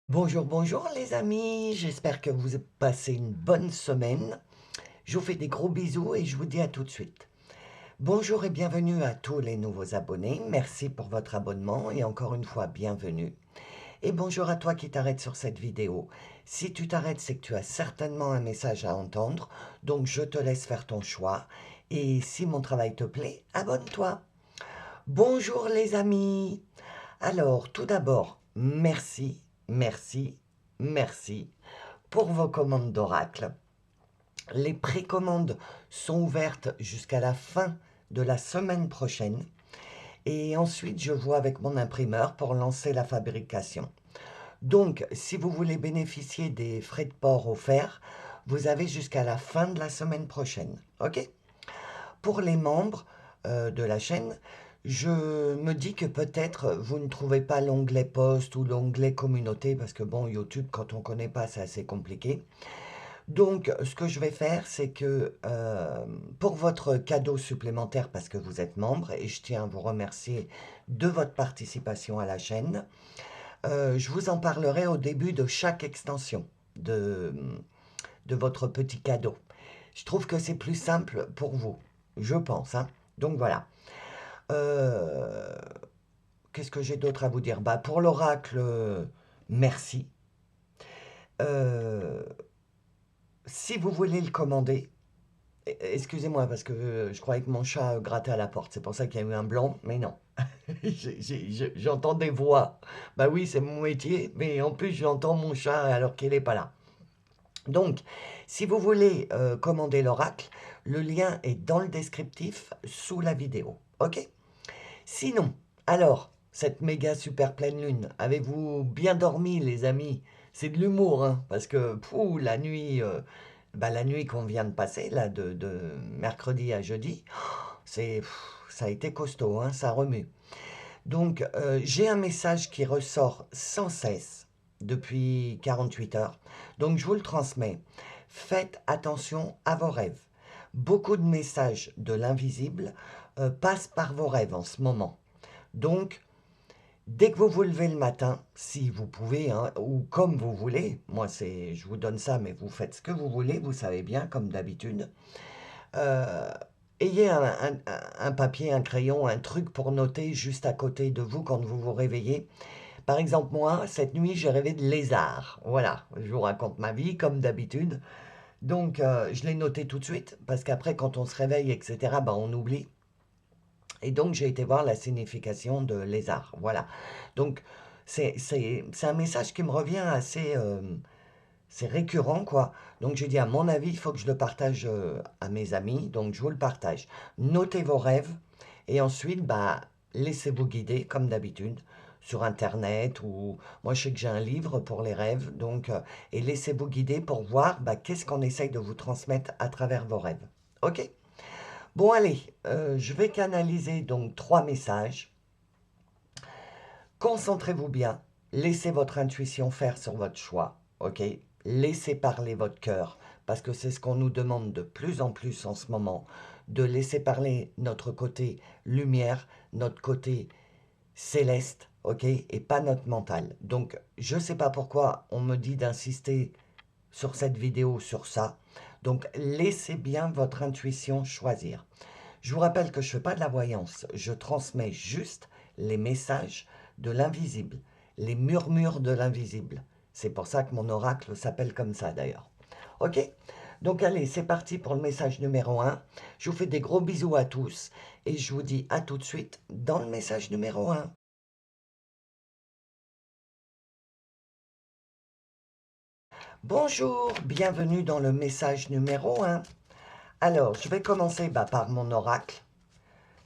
Bonjour, bonjour les amis, j'espère que vous passez une bonne semaine. Je vous fais des gros bisous et je vous dis à tout de suite. Bonjour et bienvenue à tous les nouveaux abonnés. Merci pour votre abonnement et encore une fois, bienvenue. Et bonjour à toi qui t'arrêtes sur cette vidéo. Si tu t'arrêtes, c'est que tu as certainement un message à entendre, donc je te laisse faire ton choix. Et si mon travail te plaît, abonne-toi. Bonjour les amis. Alors, tout d'abord, merci, merci, merci pour vos commandes d'oracle. Les précommandes sont ouvertes jusqu'à la fin de la semaine prochaine. Et ensuite, je vois avec mon imprimeur pour lancer la fabrication. Donc, si vous voulez bénéficier des frais de port offerts, vous avez jusqu'à la fin de la semaine prochaine. OK? Pour les membres de la chaîne, je me dis que peut-être vous ne trouvez pas l'onglet post ou l'onglet communauté parce que bon, YouTube, quand on ne connaît pas, c'est assez compliqué. Donc, ce que je vais faire, c'est que pour votre cadeau supplémentaire, parce que vous êtes membre, et je tiens à vous remercier de votre participation à la chaîne, je vous en parlerai au début de chaque extension de, de votre petit cadeau. Je trouve que c'est plus simple pour vous, je pense, hein. Donc voilà. Euh, Qu'est-ce que j'ai d'autre à vous dire? Bah, pour l'oracle, merci. Euh, Si vous voulez le commander, excusez-moi parce que je croyais que mon chat grattait à la porte, c'est pour ça qu'il y a eu un blanc, mais non. J'entends des voix. Bah oui, c'est mon métier, mais en plus j'entends mon chat alors qu'il n'est pas là. Donc, si vous voulez commander l'oracle, le lien est dans le descriptif sous la vidéo. OK? Sinon, alors, cette méga super pleine lune, avez-vous bien dormi, les amis? C'est de l'humour, hein, parce que la nuit, la nuit qu'on vient de passer, là, de mercredi à jeudi, ça a été costaud, hein, ça remue. Donc, j'ai un message qui ressort sans cesse depuis 48 heures. Donc, je vous le transmets. Faites attention à vos rêves. Beaucoup de messages de l'invisible passent par vos rêves en ce moment. Donc, dès que vous vous levez le matin, si vous pouvez, hein, ou comme vous voulez, moi je vous donne ça, mais vous faites ce que vous voulez, vous savez bien, comme d'habitude. Euh, Ayez un papier, un crayon, un truc pour noter juste à côté de vous quand vous vous réveillez. Par exemple, moi, cette nuit, j'ai rêvé de lézard. Voilà, je vous raconte ma vie comme d'habitude. Donc, je l'ai noté tout de suite, parce qu'après, quand on se réveille, etc., ben, on oublie. Et donc, j'ai été voir la signification de lézard. Voilà. Donc, c'est un message qui me revient assez... c'est récurrent, quoi. Donc, j'ai dit, à mon avis, il faut que je le partage à mes amis. Donc, je vous le partage. Notez vos rêves. Et ensuite, bah, laissez-vous guider, comme d'habitude, sur Internet. Ou moi, je sais que j'ai un livre pour les rêves. Donc, et laissez-vous guider pour voir bah, qu'est-ce qu'on essaye de vous transmettre à travers vos rêves. OK? Bon, allez, je vais canaliser donc 3 messages. Concentrez-vous bien, laissez votre intuition faire sur votre choix, ok? Laissez parler votre cœur, parce que c'est ce qu'on nous demande de plus en plus en ce moment, de laisser parler notre côté lumière, notre côté céleste, ok? Et pas notre mental. Donc, je ne sais pas pourquoi on me dit d'insister sur cette vidéo, sur ça. Donc, laissez bien votre intuition choisir. Je vous rappelle que je ne fais pas de la voyance, je transmets juste les messages de l'invisible, les murmures de l'invisible. C'est pour ça que mon oracle s'appelle comme ça d'ailleurs. Ok? Donc allez, c'est parti pour le message numéro 1. Je vous fais des gros bisous à tous et je vous dis à tout de suite dans le message numéro 1. Bonjour, bienvenue dans le message numéro 1. Alors, je vais commencer par mon oracle.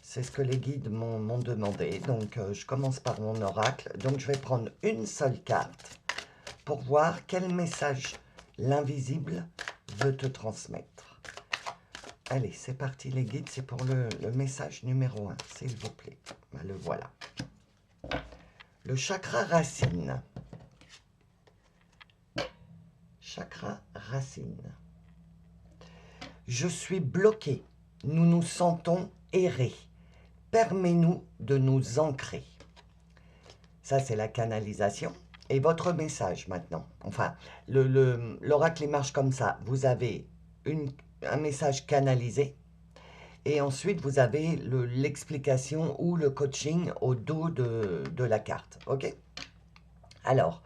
C'est ce que les guides m'ont demandé. Donc, je commence par mon oracle. Donc, je vais prendre une seule carte pour voir quel message l'invisible veut te transmettre. Allez, c'est parti les guides. C'est pour le message numéro 1, s'il vous plaît. Ben, le voilà. Le chakra racine. Chakra racine. Je suis bloqué. Nous nous sentons errés. Permets-nous de nous ancrer. Ça, c'est la canalisation. Et votre message maintenant, enfin, l'oracle il marche comme ça. Vous avez un message canalisé et ensuite vous avez l'explication ou le coaching au dos de la carte. Ok? Alors,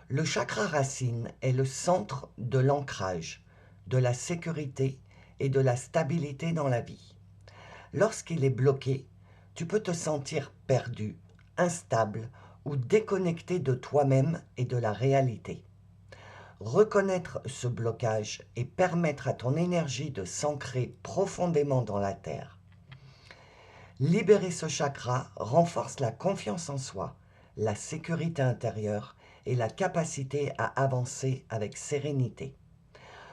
le chakra racine est le centre de l'ancrage, de la sécurité et de la stabilité dans la vie. Lorsqu'il est bloqué, tu peux te sentir perdu, instable ou déconnecté de toi-même et de la réalité. Reconnaître ce blocage et permettre à ton énergie de s'ancrer profondément dans la terre. Libérer ce chakra renforce la confiance en soi, la sécurité intérieure et la capacité à avancer avec sérénité.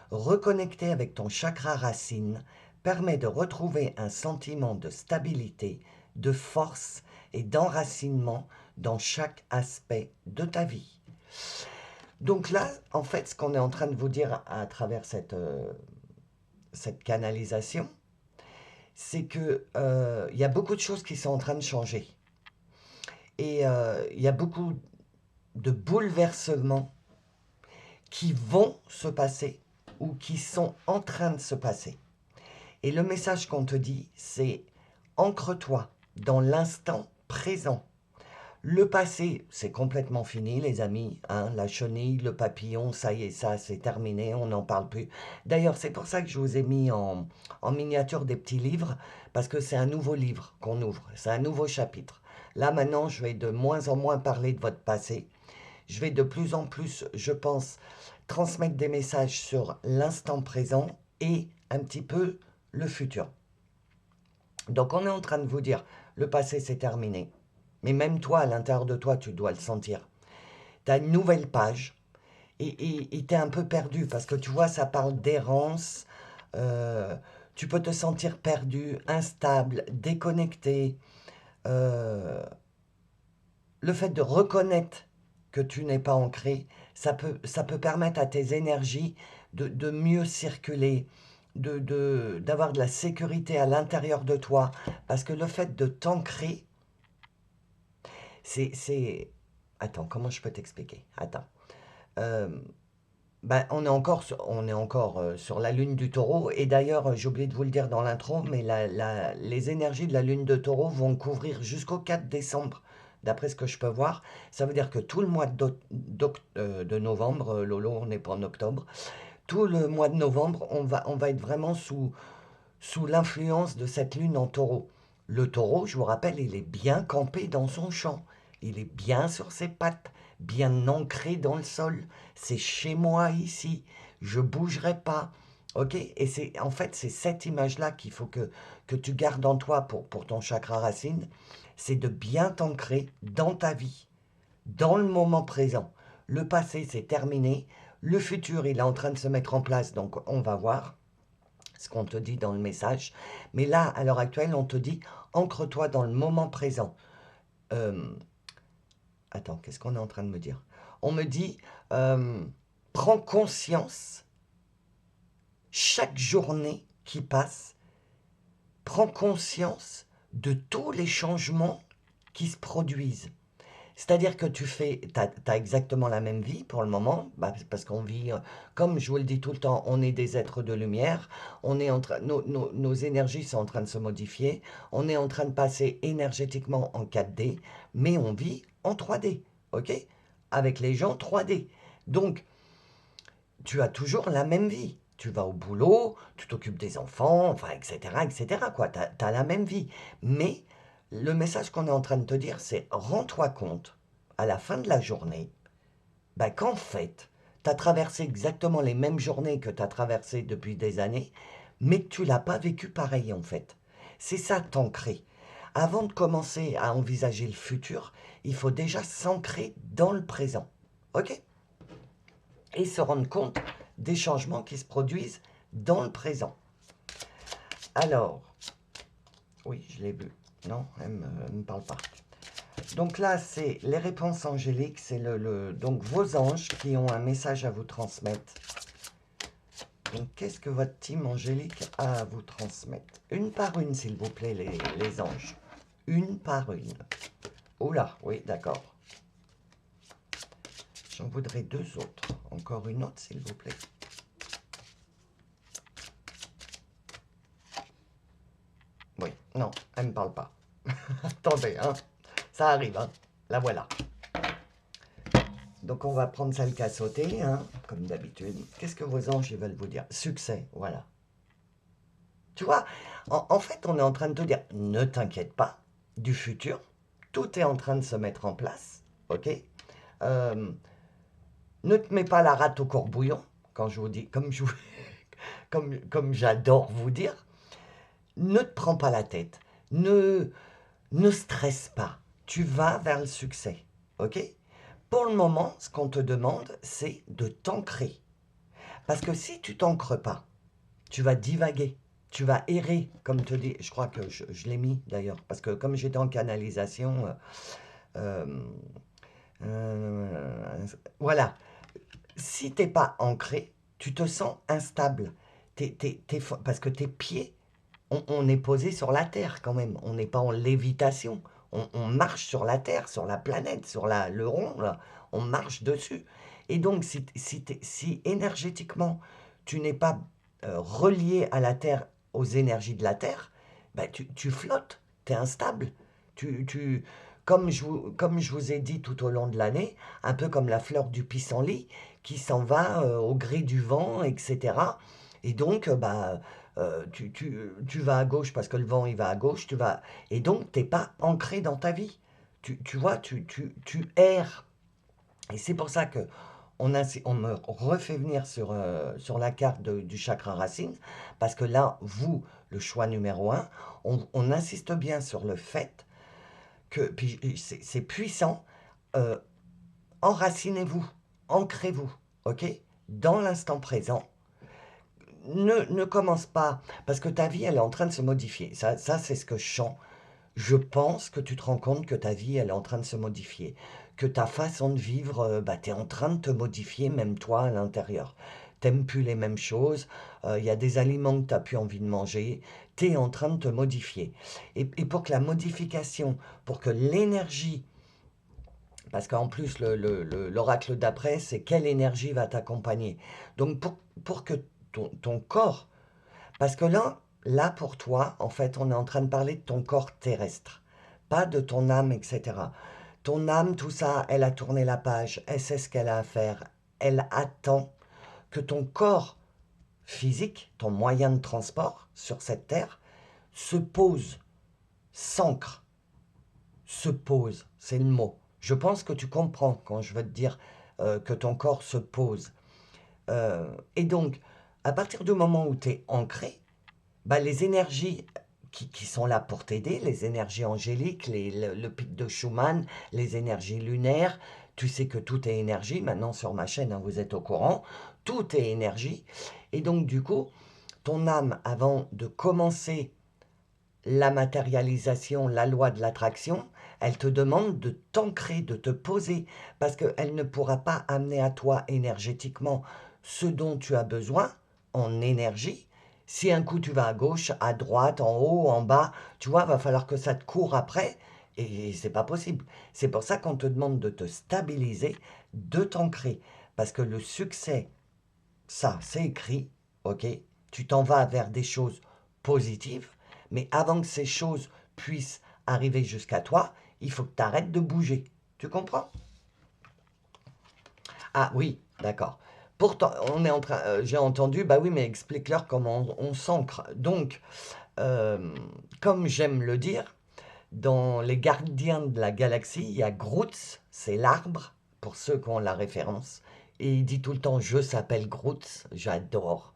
Reconnecter avec ton chakra racine permet de retrouver un sentiment de stabilité, de force et d'enracinement dans chaque aspect de ta vie. Donc là, en fait, ce qu'on est en train de vous dire à travers cette canalisation, c'est que y a beaucoup de choses qui sont en train de changer. Et il y a beaucoup de bouleversements qui vont se passer ou qui sont en train de se passer. Et le message qu'on te dit, c'est ancre-toi dans l'instant présent. Le passé, c'est complètement fini, les amis. Hein, la chenille, le papillon, ça y est, ça, c'est terminé, on n'en parle plus. D'ailleurs, c'est pour ça que je vous ai mis en miniature des petits livres, parce que c'est un nouveau livre qu'on ouvre, c'est un nouveau chapitre. Là, maintenant, je vais de moins en moins parler de votre passé. Je vais de plus en plus, je pense, transmettre des messages sur l'instant présent et un petit peu le futur. Donc, on est en train de vous dire, le passé, c'est terminé. Mais même toi, à l'intérieur de toi, tu dois le sentir. Tu as une nouvelle page et tu es un peu perdu parce que tu vois, ça parle d'errance. Tu peux te sentir perdu, instable, déconnecté. Euh, le fait de reconnaître que tu n'es pas ancré, ça peut permettre à tes énergies de mieux circuler, d'avoir de la sécurité à l'intérieur de toi. Parce que le fait de t'ancrer, c'est... Attends, comment je peux t'expliquer? Attends. Euh, on est encore, sur la lune du taureau. Et d'ailleurs, j'ai oublié de vous le dire dans l'intro, mais les énergies de la lune de taureau vont couvrir jusqu'au 4 décembre, d'après ce que je peux voir. Ça veut dire que tout le mois de novembre, Lolo, on n'est pas en octobre, tout le mois de novembre, on va être vraiment sous l'influence de cette lune en taureau. Le taureau, je vous rappelle, il est bien campé dans son champ. Il est bien sur ses pattes, bien ancré dans le sol. C'est chez moi ici. Je bougerai pas. Ok? Et en fait, c'est cette image-là qu'il faut que tu gardes en toi pour ton chakra racine. C'est de bien t'ancrer dans ta vie, dans le moment présent. Le passé, c'est terminé. Le futur, il est en train de se mettre en place. Donc, on va voir ce qu'on te dit dans le message. Mais là, à l'heure actuelle, on te dit, ancre-toi dans le moment présent. Euh, Attends, qu'est-ce qu'on est en train de me dire? On me dit, prends conscience, chaque journée qui passe, prends conscience de tous les changements qui se produisent. C'est-à-dire que t'as exactement la même vie pour le moment, parce qu'on vit, comme je vous le dis tout le temps, on est des êtres de lumière, nos énergies sont en train de se modifier, on est en train de passer énergétiquement en 4D, mais on vit en 3D, ok? Avec les gens 3D. Donc, tu as toujours la même vie. Tu vas au boulot, tu t'occupes des enfants, enfin, etc., etc., quoi. Tu as la même vie. Mais le message qu'on est en train de te dire, c'est rends-toi compte, à la fin de la journée, qu'en fait, tu as traversé exactement les mêmes journées que tu as traversées depuis des années, mais que tu l'as pas vécu pareil, en fait. C'est ça, t'ancrer. Avant de commencer à envisager le futur, il faut déjà s'ancrer dans le présent. OK? Et se rendre compte des changements qui se produisent dans le présent. Alors, oui, je l'ai vu. Non, elle ne me parle pas. Donc là, c'est les réponses angéliques, c'est donc vos anges qui ont un message à vous transmettre. Donc, qu'est-ce que votre team angélique a à vous transmettre? Une par une, s'il vous plaît, les anges. Une par une. Oula, oui, d'accord. J'en voudrais 2 autres. Encore une autre, s'il vous plaît. Oui, non, elle ne me parle pas. Attendez, hein. Ça arrive, hein. La voilà. Donc, on va prendre celle qui a sauté, hein, comme d'habitude. Qu'est-ce que vos anges ils veulent vous dire? Succès, voilà. Tu vois, en fait, on est en train de te dire, ne t'inquiète pas du futur. Tout est en train de se mettre en place, ok? Euh, ne te mets pas la rate au courbouillon, quand je vous dis, comme j'adore vous dire. Ne te prends pas la tête. Ne stresse pas. Tu vas vers le succès, ok? Pour le moment, ce qu'on te demande, c'est de t'ancrer. Parce que si tu t'ancres pas, tu vas divaguer, tu vas errer, comme te dis. Je crois que je l'ai mis d'ailleurs, parce que comme j'étais en canalisation, euh, voilà. Si t'es pas ancré, tu te sens instable. Parce que tes pieds, on est posé sur la Terre quand même. On n'est pas en lévitation. On marche sur la Terre, sur la planète, sur le rond, là. On marche dessus. Et donc, si énergétiquement, tu n'es pas relié à la Terre, aux énergies de la Terre, bah, tu flottes, tu es instable. Tu, tu, comme je vous ai dit tout au long de l'année, un peu comme la fleur du pissenlit qui s'en va au gré du vent, etc. Et donc, bah, tu vas à gauche parce que le vent il va à gauche, et donc tu n'es pas ancré dans ta vie. Tu vois, tu erres. Et c'est pour ça que on me refait venir sur la carte du chakra racine, parce que là, vous, le choix numéro un, on insiste bien sur le fait que, puis c'est puissant, euh, enracinez-vous, ancrez-vous, ok? Dans l'instant présent, ne commence pas, parce que ta vie, elle est en train de se modifier. Ça c'est ce que je sens. Je pense que tu te rends compte que ta vie, elle est en train de se modifier. Que ta façon de vivre, bah, tu es en train de te modifier, même toi, à l'intérieur. T'aimes plus les mêmes choses, il y a des aliments que tu n'as plus envie de manger, tu es en train de te modifier. Et pour que la modification, pour que l'énergie, parce qu'en plus, l'oracle d'après, c'est quelle énergie va t'accompagner. Donc, pour que ton corps, parce que là, pour toi, en fait, on est en train de parler de ton corps terrestre, pas de ton âme, etc. Ton âme, tout ça, elle a tourné la page, elle sait ce qu'elle a à faire, elle attend que ton corps physique, ton moyen de transport sur cette terre, se pose, s'ancre, se pose, c'est le mot. Je pense que tu comprends quand je veux te dire que ton corps se pose. Et donc, à partir du moment où tu es ancré, bah, les énergies qui sont là pour t'aider, les énergies angéliques, le pic de Schumann, les énergies lunaires, tu sais que tout est énergie, maintenant sur ma chaîne, hein, vous êtes au courant, tout est énergie. Et donc du coup, ton âme, avant de commencer la matérialisation, la loi de l'attraction, elle te demande de t'ancrer, de te poser, parce qu'elle ne pourra pas amener à toi énergétiquement ce dont tu as besoin en énergie. Si un coup tu vas à gauche, à droite, en haut, en bas, tu vois, va falloir que ça te court après, et c'est pas possible. C'est pour ça qu'on te demande de te stabiliser, de t'ancrer, parce que le succès, ça, c'est écrit, ok? Tu t'en vas vers des choses positives, mais avant que ces choses puissent arriver jusqu'à toi, il faut que tu arrêtes de bouger. Tu comprends? Ah oui, d'accord. Pourtant, j'ai entendu, bah oui, mais explique-leur comment on s'ancre. Donc, euh, comme j'aime le dire, dans Les Gardiens de la Galaxie, il y a Groot, c'est l'arbre, pour ceux qui ont la référence. Et il dit tout le temps, je s'appelle Groot, j'adore.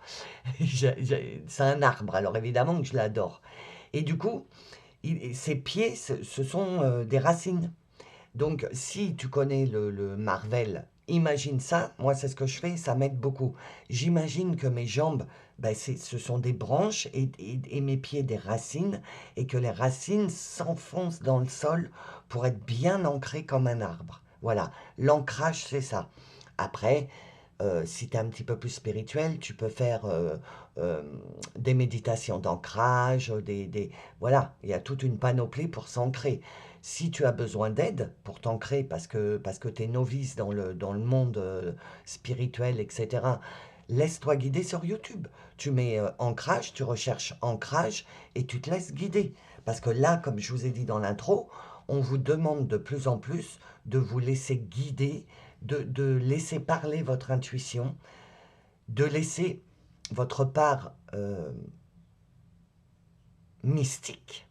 C'est un arbre, alors évidemment que je l'adore. Et du coup, ses pieds, ce sont des racines. Donc, si tu connais le Marvel, imagine ça. Moi, c'est ce que je fais, ça m'aide beaucoup. J'imagine que mes jambes, ben, ce sont des branches et mes pieds des racines, et que les racines s'enfoncent dans le sol pour être bien ancrés comme un arbre. Voilà, l'ancrage, c'est ça. Après, si tu es un petit peu plus spirituel, tu peux faire euh, des méditations d'ancrage, voilà, il y a toute une panoplie pour s'ancrer. Si tu as besoin d'aide pour t'ancrer parce que tu es novice dans le monde spirituel, etc., laisse-toi guider sur YouTube. Tu mets ancrage, tu recherches ancrage et tu te laisses guider. Parce que là, comme je vous ai dit dans l'intro, on vous demande de plus en plus de vous laisser guider, de laisser parler votre intuition, de laisser votre part mystique,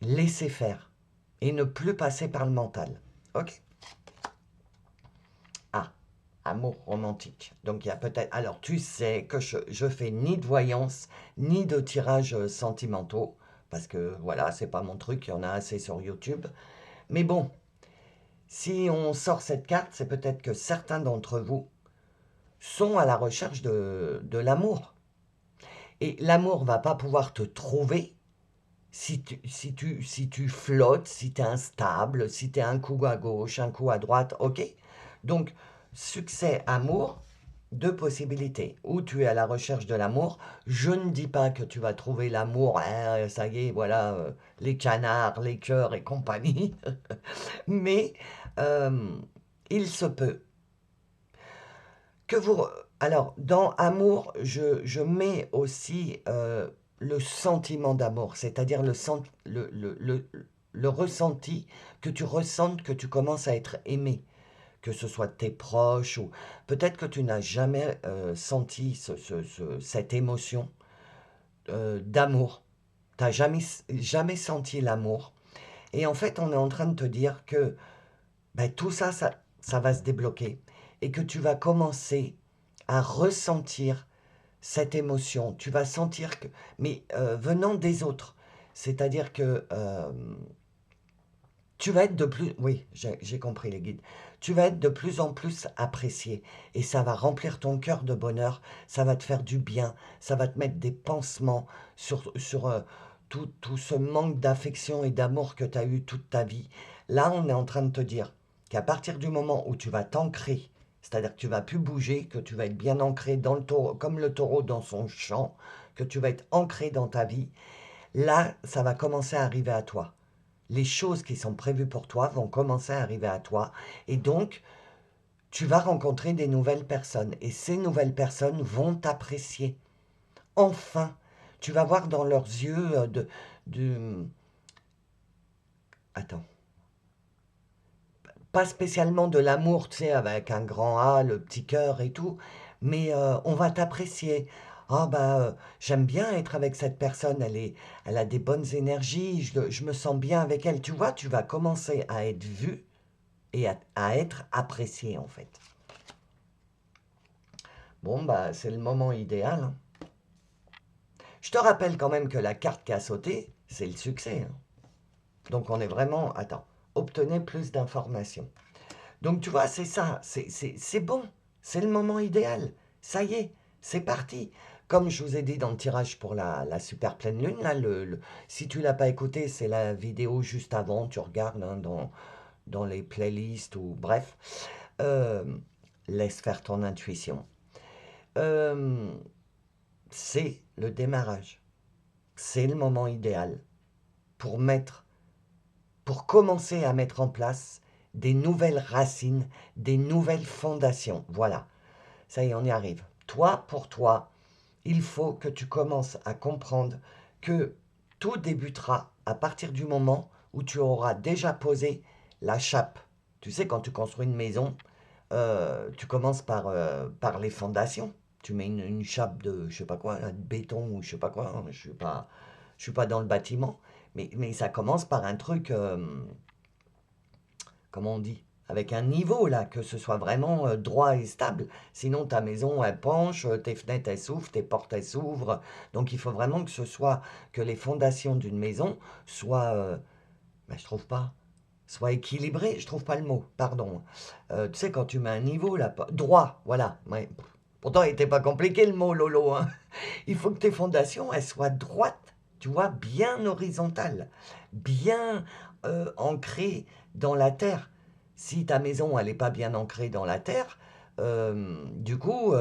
laisser faire et ne plus passer par le mental. Ok. Ah, amour romantique. Donc il y a peut-être... Alors tu sais que je fais ni de voyance, ni de tirage sentimentaux, parce que voilà, c'est pas mon truc, il y en a assez sur YouTube. Mais bon, si on sort cette carte, c'est peut-être que certains d'entre vous sont à la recherche de l'amour. Et l'amour va pas pouvoir te trouver si tu flottes, si tu es instable, si tu es un coup à gauche, un coup à droite, ok. Donc, succès, amour, deux possibilités. Ou tu es à la recherche de l'amour. Je ne dis pas que tu vas trouver l'amour, hein, ça y est, voilà, les canards, les cœurs et compagnie. Mais euh, il se peut que vous... Alors, dans amour, je mets aussi le sentiment d'amour, c'est-à-dire le ressenti que tu ressentes que tu commences à être aimé, que ce soit de tes proches ou peut-être que tu n'as jamais senti cette émotion d'amour. Tu n'as jamais senti l'amour. Et en fait, on est en train de te dire que ben, tout ça, ça va se débloquer et que tu vas commencer à ressentir cette émotion. Tu vas sentir que, mais venant des autres, c'est-à-dire que tu vas être de plus, oui, j'ai compris les guides, tu vas être de plus en plus apprécié et ça va remplir ton cœur de bonheur, ça va te faire du bien, ça va te mettre des pansements sur tout ce manque d'affection et d'amour que tu as eu toute ta vie. Là, on est en train de te dire qu'à partir du moment où tu vas t'ancrer, c'est-à-dire que tu vas plus bouger, que tu vas être bien ancré dans le taureau, comme le taureau dans son champ, que tu vas être ancré dans ta vie, là, ça va commencer à arriver à toi. Les choses qui sont prévues pour toi vont commencer à arriver à toi. Et donc, tu vas rencontrer des nouvelles personnes. Et ces nouvelles personnes vont t'apprécier. Enfin, tu vas voir dans leurs yeux de... Attends. Pas spécialement de l'amour, tu sais, avec un grand A, le petit cœur et tout, mais on va t'apprécier. Ah bah, j'aime bien être avec cette personne, elle a des bonnes énergies, je me sens bien avec elle. Tu vois, tu vas commencer à être vu et à être apprécié en fait. Bon, bah, c'est le moment idéal, hein. Je te rappelle quand même que la carte qui a sauté, c'est le succès, hein. Donc on est vraiment... Attends, obtenez plus d'informations. Donc tu vois, c'est ça, c'est bon, c'est le moment idéal. Ça y est, c'est parti. Comme je vous ai dit dans le tirage pour la super pleine lune, là, si tu l'as pas écouté, c'est la vidéo juste avant, tu regardes hein, dans les playlists ou bref. Euh, laisse faire ton intuition. Euh, c'est le démarrage. C'est le moment idéal pour pour commencer à mettre en place des nouvelles racines, des nouvelles fondations. Voilà, ça y est, on y arrive. Toi, pour toi, il faut que tu commences à comprendre que tout débutera à partir du moment où tu auras déjà posé la chape. Tu sais, quand tu construis une maison, tu commences par les fondations. Tu mets une chape de, je sais pas quoi, de béton ou je sais pas quoi, hein, je suis pas dans le bâtiment, mais ça commence par un truc, comment on dit, avec un niveau là, que ce soit vraiment droit et stable. Sinon ta maison elle penche, tes fenêtres elles s'ouvrent, tes portes elles s'ouvrent. Donc il faut vraiment que ce soit, que les fondations d'une maison soient, ben, je trouve pas, soient équilibrées, je trouve pas le mot, pardon. Tu sais quand tu mets un niveau là, droit, voilà. Ouais. Pourtant il n'était pas compliqué le mot Lolo, hein. Il faut que tes fondations elles soient droites, tu vois, bien horizontales, bien ancrées dans la terre. Si ta maison elle n'est pas bien ancrée dans la terre, du coup,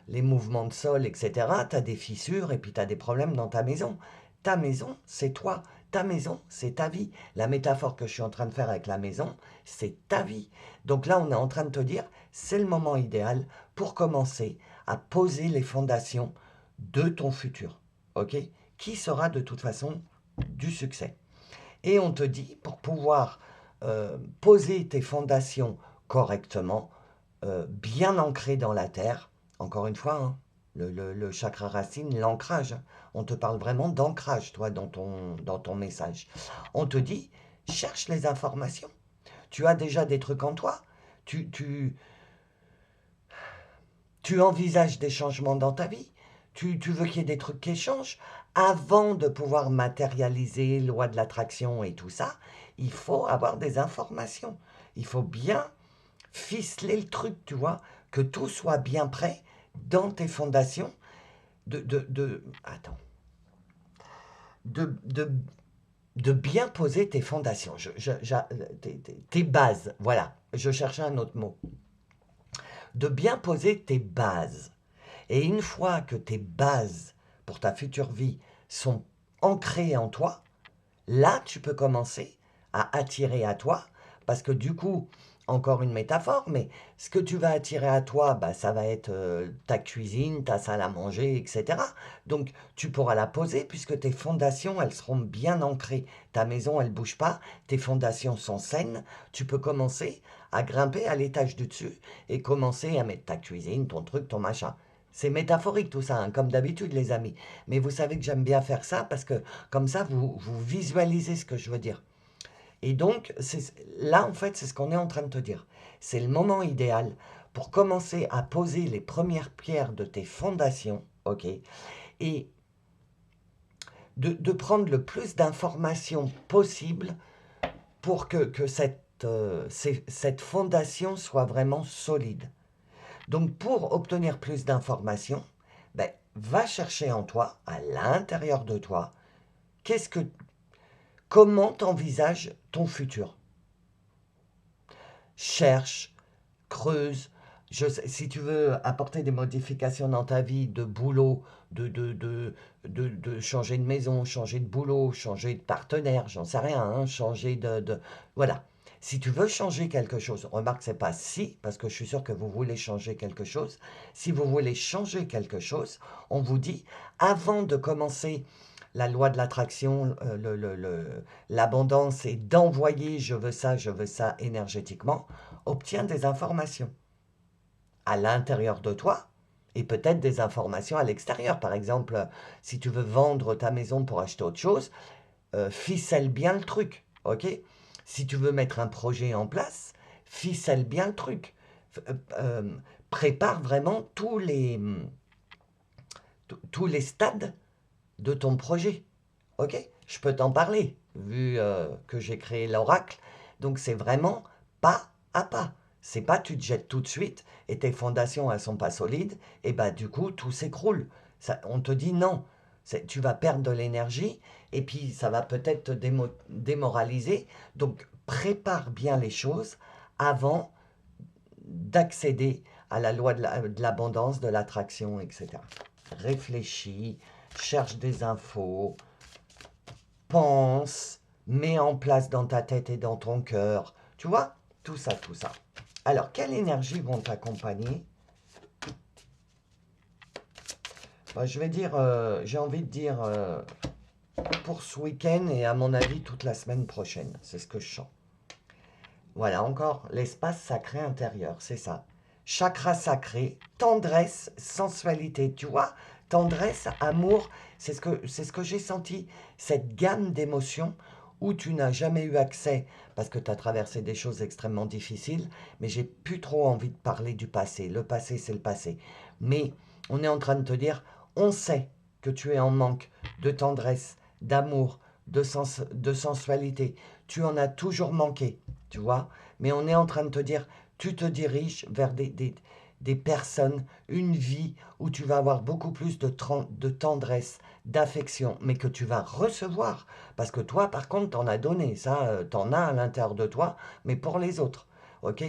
les mouvements de sol, etc., tu as des fissures et puis tu as des problèmes dans ta maison. Ta maison, c'est toi. ta maison, c'est ta vie. La métaphore que je suis en train de faire avec la maison, c'est ta vie. Donc là, on est en train de te dire, c'est le moment idéal pour commencer à poser les fondations de ton futur, ok? Qui sera de toute façon du succès. Et on te dit, pour pouvoir poser tes fondations correctement, bien ancrées dans la terre, encore une fois, hein, le chakra racine, l'ancrage, hein. On te parle vraiment d'ancrage, toi, dans ton message. On te dit, cherche les informations. Tu as déjà des trucs en toi. Tu, tu, tu envisages des changements dans ta vie. Tu veux qu'il y ait des trucs qui changent. Avant de pouvoir matérialiser loi de l'attraction et tout ça, il faut avoir des informations. Il faut bien ficeler le truc, tu vois, que tout soit bien prêt dans tes fondations attends, de, de, de bien poser tes fondations, tes bases, voilà, je cherchais un autre mot, de bien poser tes bases. Et une fois que tes bases pour ta future vie sont ancrées en toi, là, tu peux commencer à attirer à toi, parce que du coup, encore une métaphore, mais ce que tu vas attirer à toi, bah, ça va être ta cuisine, ta salle à manger, etc. Donc, tu pourras la poser puisque tes fondations, elles seront bien ancrées. Ta maison, elle ne bouge pas, tes fondations sont saines. Tu peux commencer à grimper à l'étage du dessus et commencer à mettre ta cuisine, ton truc, ton machin. C'est métaphorique tout ça, hein, comme d'habitude les amis. Mais vous savez que j'aime bien faire ça parce que comme ça, vous visualisez ce que je veux dire. Et donc, là, en fait, c'est ce qu'on est en train de te dire. C'est le moment idéal pour commencer à poser les premières pierres de tes fondations, ok? Et de prendre le plus d'informations possible pour que cette fondation soit vraiment solide. Donc, pour obtenir plus d'informations, ben, va chercher en toi, à l'intérieur de toi, qu'est-ce que comment t'envisages ton futur? Cherche, creuse. Si tu veux apporter des modifications dans ta vie, de boulot, de changer de maison, changer de boulot, changer de partenaire, j'en sais rien, hein, changer Voilà. Si tu veux changer quelque chose, remarque, c'est pas si, parce que je suis sûr que vous voulez changer quelque chose. Si vous voulez changer quelque chose, on vous dit, avant de commencer la loi de l'attraction, l'abondance et d'envoyer je veux ça énergétiquement, obtiens des informations à l'intérieur de toi et peut-être des informations à l'extérieur. Par exemple, si tu veux vendre ta maison pour acheter autre chose, ficelle bien le truc, ok? Si tu veux mettre un projet en place, ficelle bien le truc. Euh, euh, Prépare vraiment tous les stades de ton projet. Ok? Je peux t'en parler, vu que j'ai créé l'oracle. Donc c'est vraiment pas à pas. C'est pas tu te jettes tout de suite et tes fondations elles sont pas solides et bah du coup tout s'écroule. On te dit non, tu vas perdre de l'énergie et puis ça va peut-être te démoraliser. Donc prépare bien les choses avant d'accéder à la loi de l'abondance, de l'attraction, etc. Réfléchis, cherche des infos, pense, mets en place dans ta tête et dans ton cœur. Tu vois? Tout ça, tout ça. Alors, quelles énergies vont t'accompagner? Bah, je vais dire, j'ai envie de dire pour ce week-end et à mon avis toute la semaine prochaine. C'est ce que je sens. Voilà, encore l'espace sacré intérieur, c'est ça. Chakra sacré, tendresse, sensualité, tu vois? Tendresse, amour, c'est ce que j'ai senti. Cette gamme d'émotions où tu n'as jamais eu accès parce que tu as traversé des choses extrêmement difficiles, mais j'ai plus trop envie de parler du passé. Le passé, c'est le passé. Mais on est en train de te dire, on sait que tu es en manque de tendresse, d'amour, de sensualité. Tu en as toujours manqué, tu vois. Mais on est en train de te dire, tu te diriges vers des personnes, une vie où tu vas avoir beaucoup plus de tendresse, d'affection, mais que tu vas recevoir. Parce que toi, par contre, t'en as donné. Ça, t'en as à l'intérieur de toi, mais pour les autres. OK?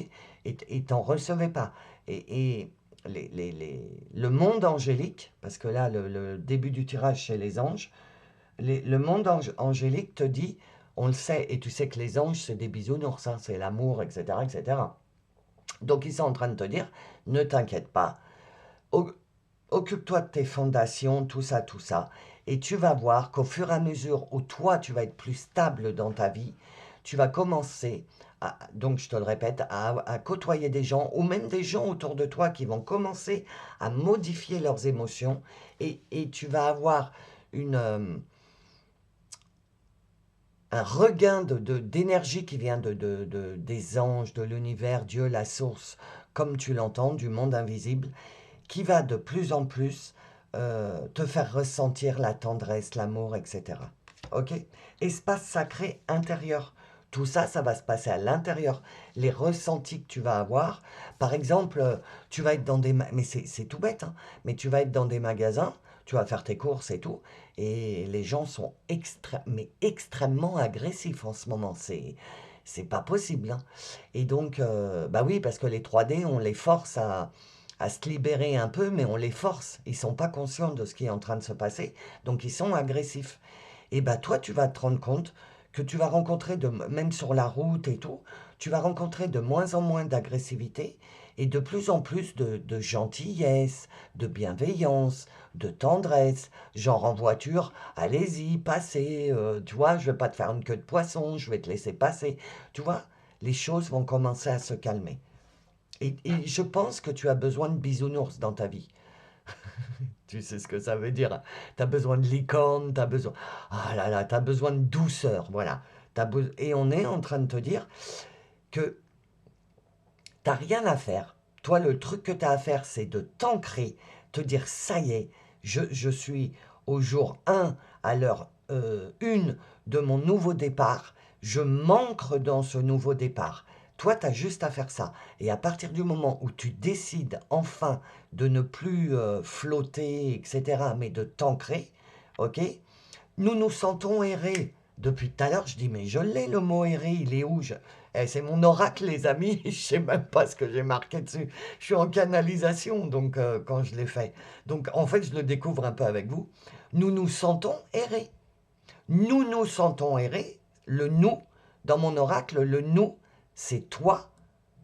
Et t'en recevais pas. Et le monde angélique, parce que là, le début du tirage chez les anges, le monde angélique te dit, on le sait, et tu sais que les anges, c'est des bisounours, hein, c'est l'amour, etc., etc. Donc ils sont en train de te dire, ne t'inquiète pas, occupe-toi de tes fondations, tout ça, et tu vas voir qu'au fur et à mesure où toi, tu vas être plus stable dans ta vie, tu vas commencer, donc je te le répète, à côtoyer des gens, ou même des gens autour de toi qui vont commencer à modifier leurs émotions, et tu vas avoir une, un regain d'énergie qui vient des anges, de l'univers, Dieu, la source, comme tu l'entends, du monde invisible, qui va de plus en plus te faire ressentir la tendresse, l'amour, etc. Ok? Espace sacré intérieur. Tout ça, ça va se passer à l'intérieur. Les ressentis que tu vas avoir, par exemple, tu vas être dans des... Mais c'est tout bête, hein, mais tu vas être dans des magasins, tu vas faire tes courses et tout, et les gens sont mais extrêmement agressifs en ce moment. C'est pas possible, hein. Et donc, bah oui, parce que les 3D, on les force à se libérer un peu, mais on les force. Ils sont pas conscients de ce qui est en train de se passer, donc ils sont agressifs. Et bah toi, tu vas te rendre compte que tu vas rencontrer, même sur la route et tout, tu vas rencontrer de moins en moins d'agressivité et de plus en plus de gentillesse, de bienveillance, de tendresse. Genre en voiture, allez-y, passez, tu vois, je vais pas te faire une queue de poisson, je vais te laisser passer. Tu vois, les choses vont commencer à se calmer. Et je pense que tu as besoin de bisounours dans ta vie. Tu sais ce que ça veut dire. Tu as besoin de licorne, tu as besoin... Ah là là, tu as besoin de douceur, voilà. Et on est en train de te dire que t'as rien à faire. Toi, le truc que tu as à faire, c'est de t'ancrer, te dire, ça y est, je suis au jour 1, à l'heure 1 de mon nouveau départ. Je m'ancre dans ce nouveau départ. Toi, tu as juste à faire ça. Et à partir du moment où tu décides enfin de ne plus flotter, etc., mais de t'ancrer, ok, nous nous sentons errer. Depuis tout à l'heure, je dis, mais je l'ai le mot errer, il est où C'est mon oracle, les amis, je sais même pas ce que j'ai marqué dessus. Je suis en canalisation, donc quand je l'ai fait. Donc en fait, je le découvre un peu avec vous. Nous nous sentons errer. Nous nous sentons errer. Le nous, dans mon oracle, le nous, c'est toi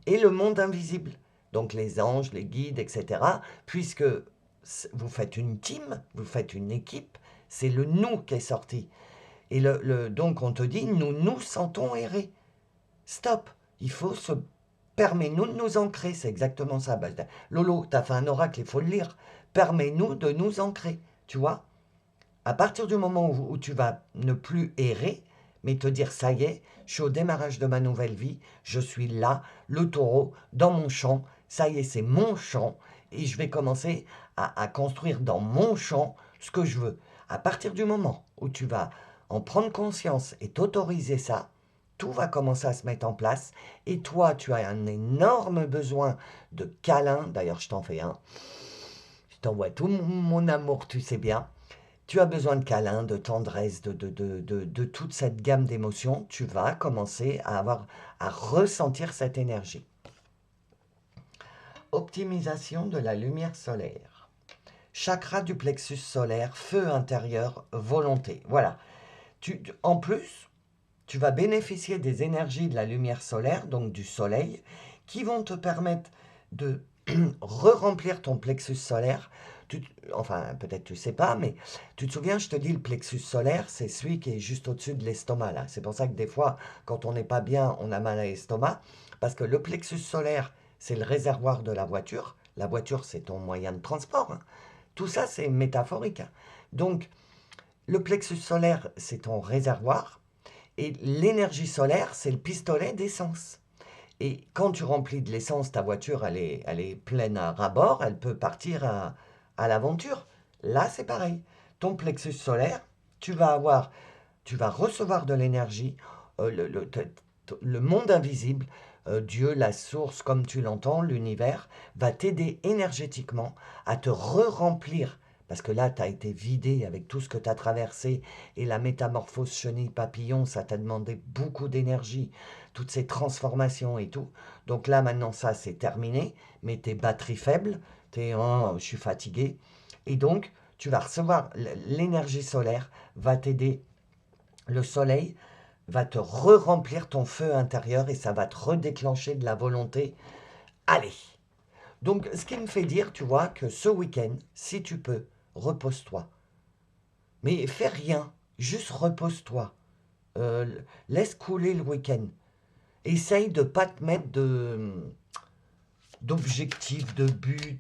et le monde invisible. Donc les anges, les guides, etc. Puisque vous faites une team, vous faites une équipe, c'est le nous qui est sorti. Et donc on te dit, nous nous sentons errer. Stop, il faut se permets-nous de nous ancrer, c'est exactement ça. Bah, Lolo, t'as fait un oracle, il faut le lire. Permets-nous de nous ancrer, tu vois. À partir du moment où tu vas ne plus errer, mais te dire, ça y est, je suis au démarrage de ma nouvelle vie, je suis là, le taureau, dans mon champ, ça y est, c'est mon champ, et je vais commencer à construire dans mon champ ce que je veux. À partir du moment où tu vas en prendre conscience et t'autoriser ça, tout va commencer à se mettre en place, et toi, tu as un énorme besoin de câlin, d'ailleurs je t'en fais un, je t'envoie tout mon amour, tu sais bien. Tu as besoin de câlins, de tendresse, de toute cette gamme d'émotions. Tu vas commencer à ressentir cette énergie. Optimisation de la lumière solaire. Chakra du plexus solaire, feu intérieur, volonté. Voilà. En plus, tu vas bénéficier des énergies de la lumière solaire, donc du soleil, qui vont te permettre de re-remplir ton plexus solaire. Enfin, peut-être tu ne sais pas, mais tu te souviens, je te dis, le plexus solaire, c'est celui qui est juste au-dessus de l'estomac, là. C'est pour ça que des fois, quand on n'est pas bien, on a mal à l'estomac, parce que le plexus solaire, c'est le réservoir de la voiture. La voiture, c'est ton moyen de transport, hein. Tout ça, c'est métaphorique, hein. Donc, le plexus solaire, c'est ton réservoir, et l'énergie solaire, c'est le pistolet d'essence. Et quand tu remplis de l'essence, ta voiture, elle est pleine à ras-bord, elle peut partir à l'aventure. Là, c'est pareil. Ton plexus solaire, tu vas avoir, tu vas recevoir de l'énergie, le monde invisible, Dieu, la source, comme tu l'entends, l'univers, va t'aider énergétiquement à te re-remplir. Parce que là, tu as été vidé avec tout ce que tu as traversé et la métamorphose chenille-papillon, ça t'a demandé beaucoup d'énergie, toutes ces transformations et tout. Donc là, maintenant, ça, c'est terminé, mais tes batteries faibles, je suis fatigué. Et donc, tu vas recevoir l'énergie solaire, va t'aider, le soleil va te re-remplir ton feu intérieur et ça va te redéclencher de la volonté. Allez! Donc, ce qui me fait dire, tu vois, que ce week-end, si tu peux, repose-toi. Mais fais rien, juste repose-toi. Laisse couler le week-end. Essaye de ne pas te mettre d'objectifs, de buts.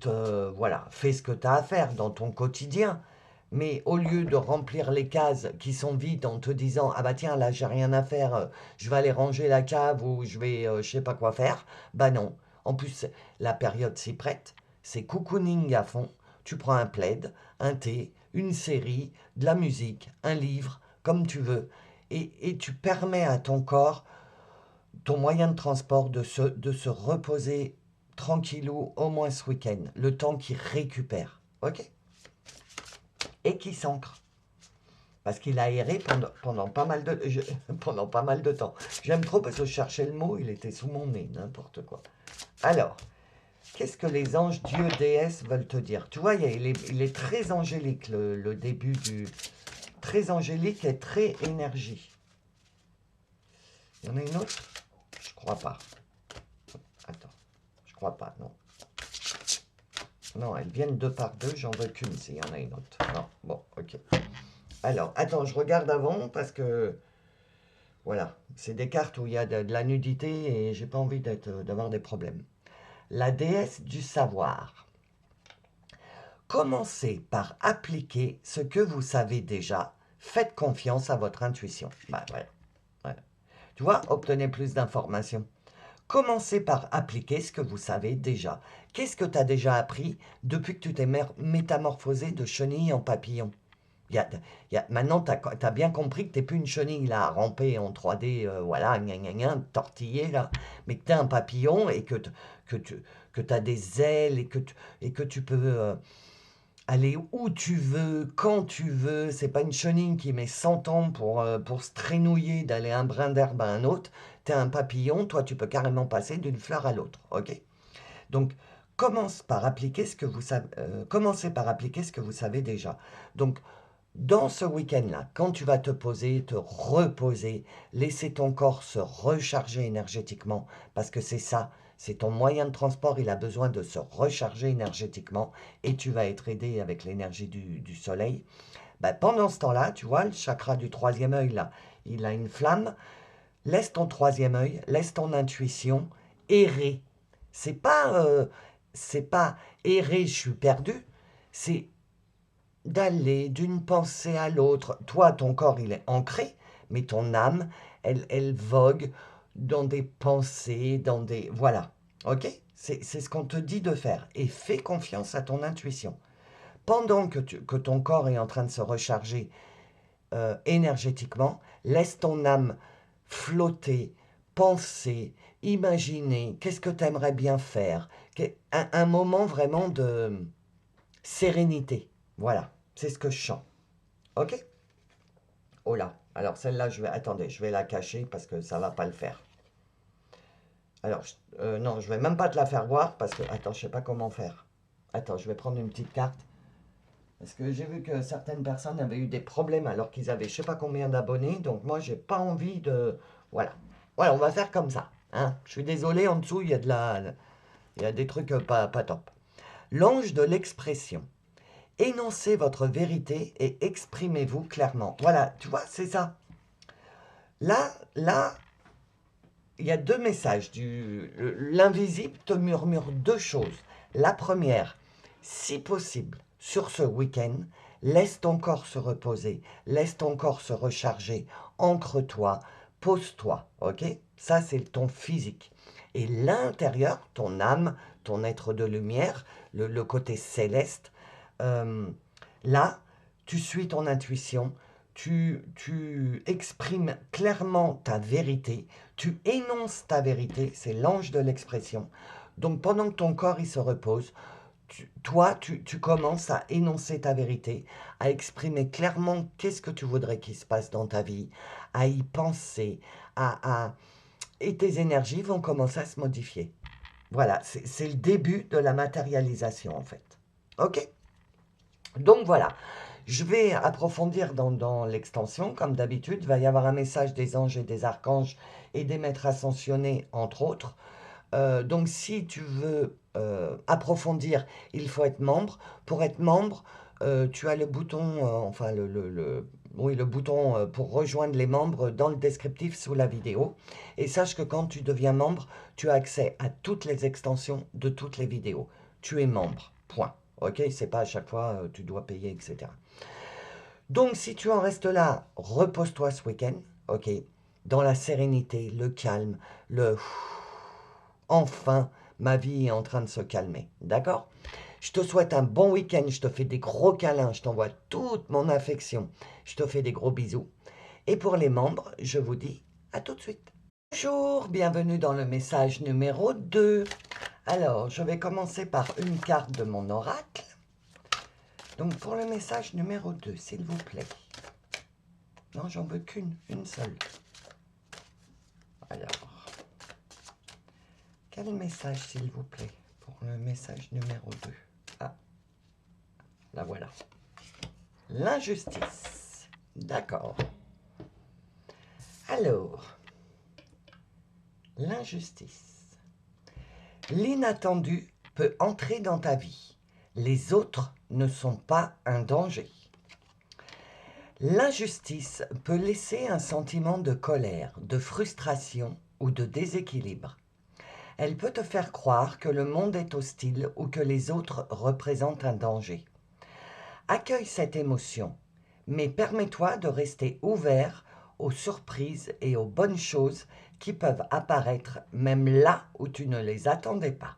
Voilà, fais ce que tu as à faire dans ton quotidien. Mais au lieu de remplir les cases qui sont vides en te disant ah bah tiens là j'ai rien à faire, je vais aller ranger la cave ou je vais je sais pas quoi faire, bah non. En plus la période s'y prête, c'est cocooning à fond. Tu prends un plaid, un thé, une série, de la musique, un livre, comme tu veux, et tu permets à ton corps, ton moyen de transport de se reposer tranquillou au moins ce week-end, le temps qu'il récupère, ok? Et qui s'ancre. Parce qu'il a aéré pendant pas mal de, pendant pas mal de temps. J'aime trop parce que je cherchais le mot, il était sous mon nez, n'importe quoi. Alors, qu'est-ce que les anges, dieux, déesses veulent te dire? Tu vois, il est très angélique, le début du... Très angélique et très énergie. Il y en a une autre? Je crois pas. Attends, je crois pas, non. Non, elles viennent deux par deux, j'en veux qu'une s'il y en a une autre. Non, bon, ok. Alors, attends, je regarde avant parce que... Voilà, c'est des cartes où il y a de la nudité et j'ai pas envie d'avoir des problèmes. La déesse du savoir. Commencez par appliquer ce que vous savez déjà. Faites confiance à votre intuition. Bah voilà, voilà. Tu vois, obtenez plus d'informations. Commencez par appliquer ce que vous savez déjà. Qu'est-ce que tu as déjà appris depuis que tu t'es métamorphosé de chenille en papillon? Maintenant, tu as bien compris que tu n'es plus une chenille là, à ramper en 3D, voilà, gna gna gna, tortillé là, mais que tu es un papillon et que tu as des ailes et que tu peux aller où tu veux, quand tu veux. C'est pas une chenille qui met 100 ans pour se traînouiller d'aller un brin d'herbe à un autre. Tu es un papillon, toi tu peux carrément passer d'une fleur à l'autre, ok? Donc, commencez par appliquer ce que vous savez déjà. Donc, dans ce week-end-là, quand tu vas te poser, te reposer, laisser ton corps se recharger énergétiquement, parce que c'est ça, c'est ton moyen de transport, il a besoin de se recharger énergétiquement, et tu vas être aidé avec l'énergie du soleil. Ben, pendant ce temps-là, tu vois, le chakra du troisième œil, là, il a une flamme. Laisse ton troisième œil, laisse ton intuition errer. C'est pas errer, je suis perdu, c'est d'aller d'une pensée à l'autre. Toi, ton corps, il est ancré, mais ton âme, elle vogue dans des pensées, dans des... Voilà, ok? C'est ce qu'on te dit de faire. Et fais confiance à ton intuition. Pendant que ton corps est en train de se recharger énergétiquement, laisse ton âme flotter, penser, imaginer, qu'est-ce que tu aimerais bien faire. Un moment vraiment de sérénité. Voilà. C'est ce que je sens. Ok? Oh là. Alors celle-là, attendez, je vais la cacher parce que ça va pas le faire. Alors, non, je vais même pas te la faire voir parce que... Attends, je sais pas comment faire. Attends, je vais prendre une petite carte. Parce que j'ai vu que certaines personnes avaient eu des problèmes alors qu'ils avaient je sais pas combien d'abonnés. Donc moi, j'ai pas envie de... Voilà. Voilà, on va faire comme ça. Hein. Je suis désolé, en dessous, il y a il y a des trucs pas top. L'ange de l'expression. Énoncez votre vérité et exprimez-vous clairement. Voilà, tu vois, c'est ça. Là, il y a deux messages. L'invisible te murmure deux choses. La première, si possible, sur ce week-end, laisse ton corps se reposer, laisse ton corps se recharger, ancre-toi, pose-toi, ok? Ça, c'est ton physique. Et l'intérieur, ton âme, ton être de lumière, le côté céleste, euh, là, tu suis ton intuition, tu exprimes clairement ta vérité, tu énonces ta vérité, c'est l'ange de l'expression. Donc pendant que ton corps il se repose, tu commences à énoncer ta vérité, à exprimer clairement qu'est-ce que tu voudrais qu'il se passe dans ta vie, à y penser, et tes énergies vont commencer à se modifier. Voilà, c'est le début de la matérialisation en fait. Ok? Donc voilà, je vais approfondir dans l'extension, comme d'habitude. Il va y avoir un message des anges et des archanges et des maîtres ascensionnés, entre autres. Donc si tu veux approfondir, il faut être membre. Pour être membre, tu as le bouton, enfin oui, le bouton pour rejoindre les membres dans le descriptif sous la vidéo. Et sache que quand tu deviens membre, tu as accès à toutes les extensions de toutes les vidéos. Tu es membre, point. Ok, c'est pas à chaque fois tu dois payer, etc. Donc si tu en restes là, repose-toi ce week-end, ok, dans la sérénité, le calme, le enfin, ma vie est en train de se calmer. D'accord? Je te souhaite un bon week-end. Je te fais des gros câlins. Je t'envoie toute mon affection. Je te fais des gros bisous. Et pour les membres, je vous dis à tout de suite. Bonjour, bienvenue dans le message numéro 2. Alors, je vais commencer par une carte de mon oracle. Donc, pour le message numéro 2, s'il vous plaît. Non, j'en veux une seule. Alors, quel message, s'il vous plaît, pour le message numéro 2? Ah, la voilà. L'injustice. D'accord. Alors, l'injustice. L'inattendu peut entrer dans ta vie. Les autres ne sont pas un danger. L'injustice peut laisser un sentiment de colère, de frustration ou de déséquilibre. Elle peut te faire croire que le monde est hostile ou que les autres représentent un danger. Accueille cette émotion, mais permets-toi de rester ouvert aux surprises et aux bonnes choses qui peuvent apparaître même là où tu ne les attendais pas.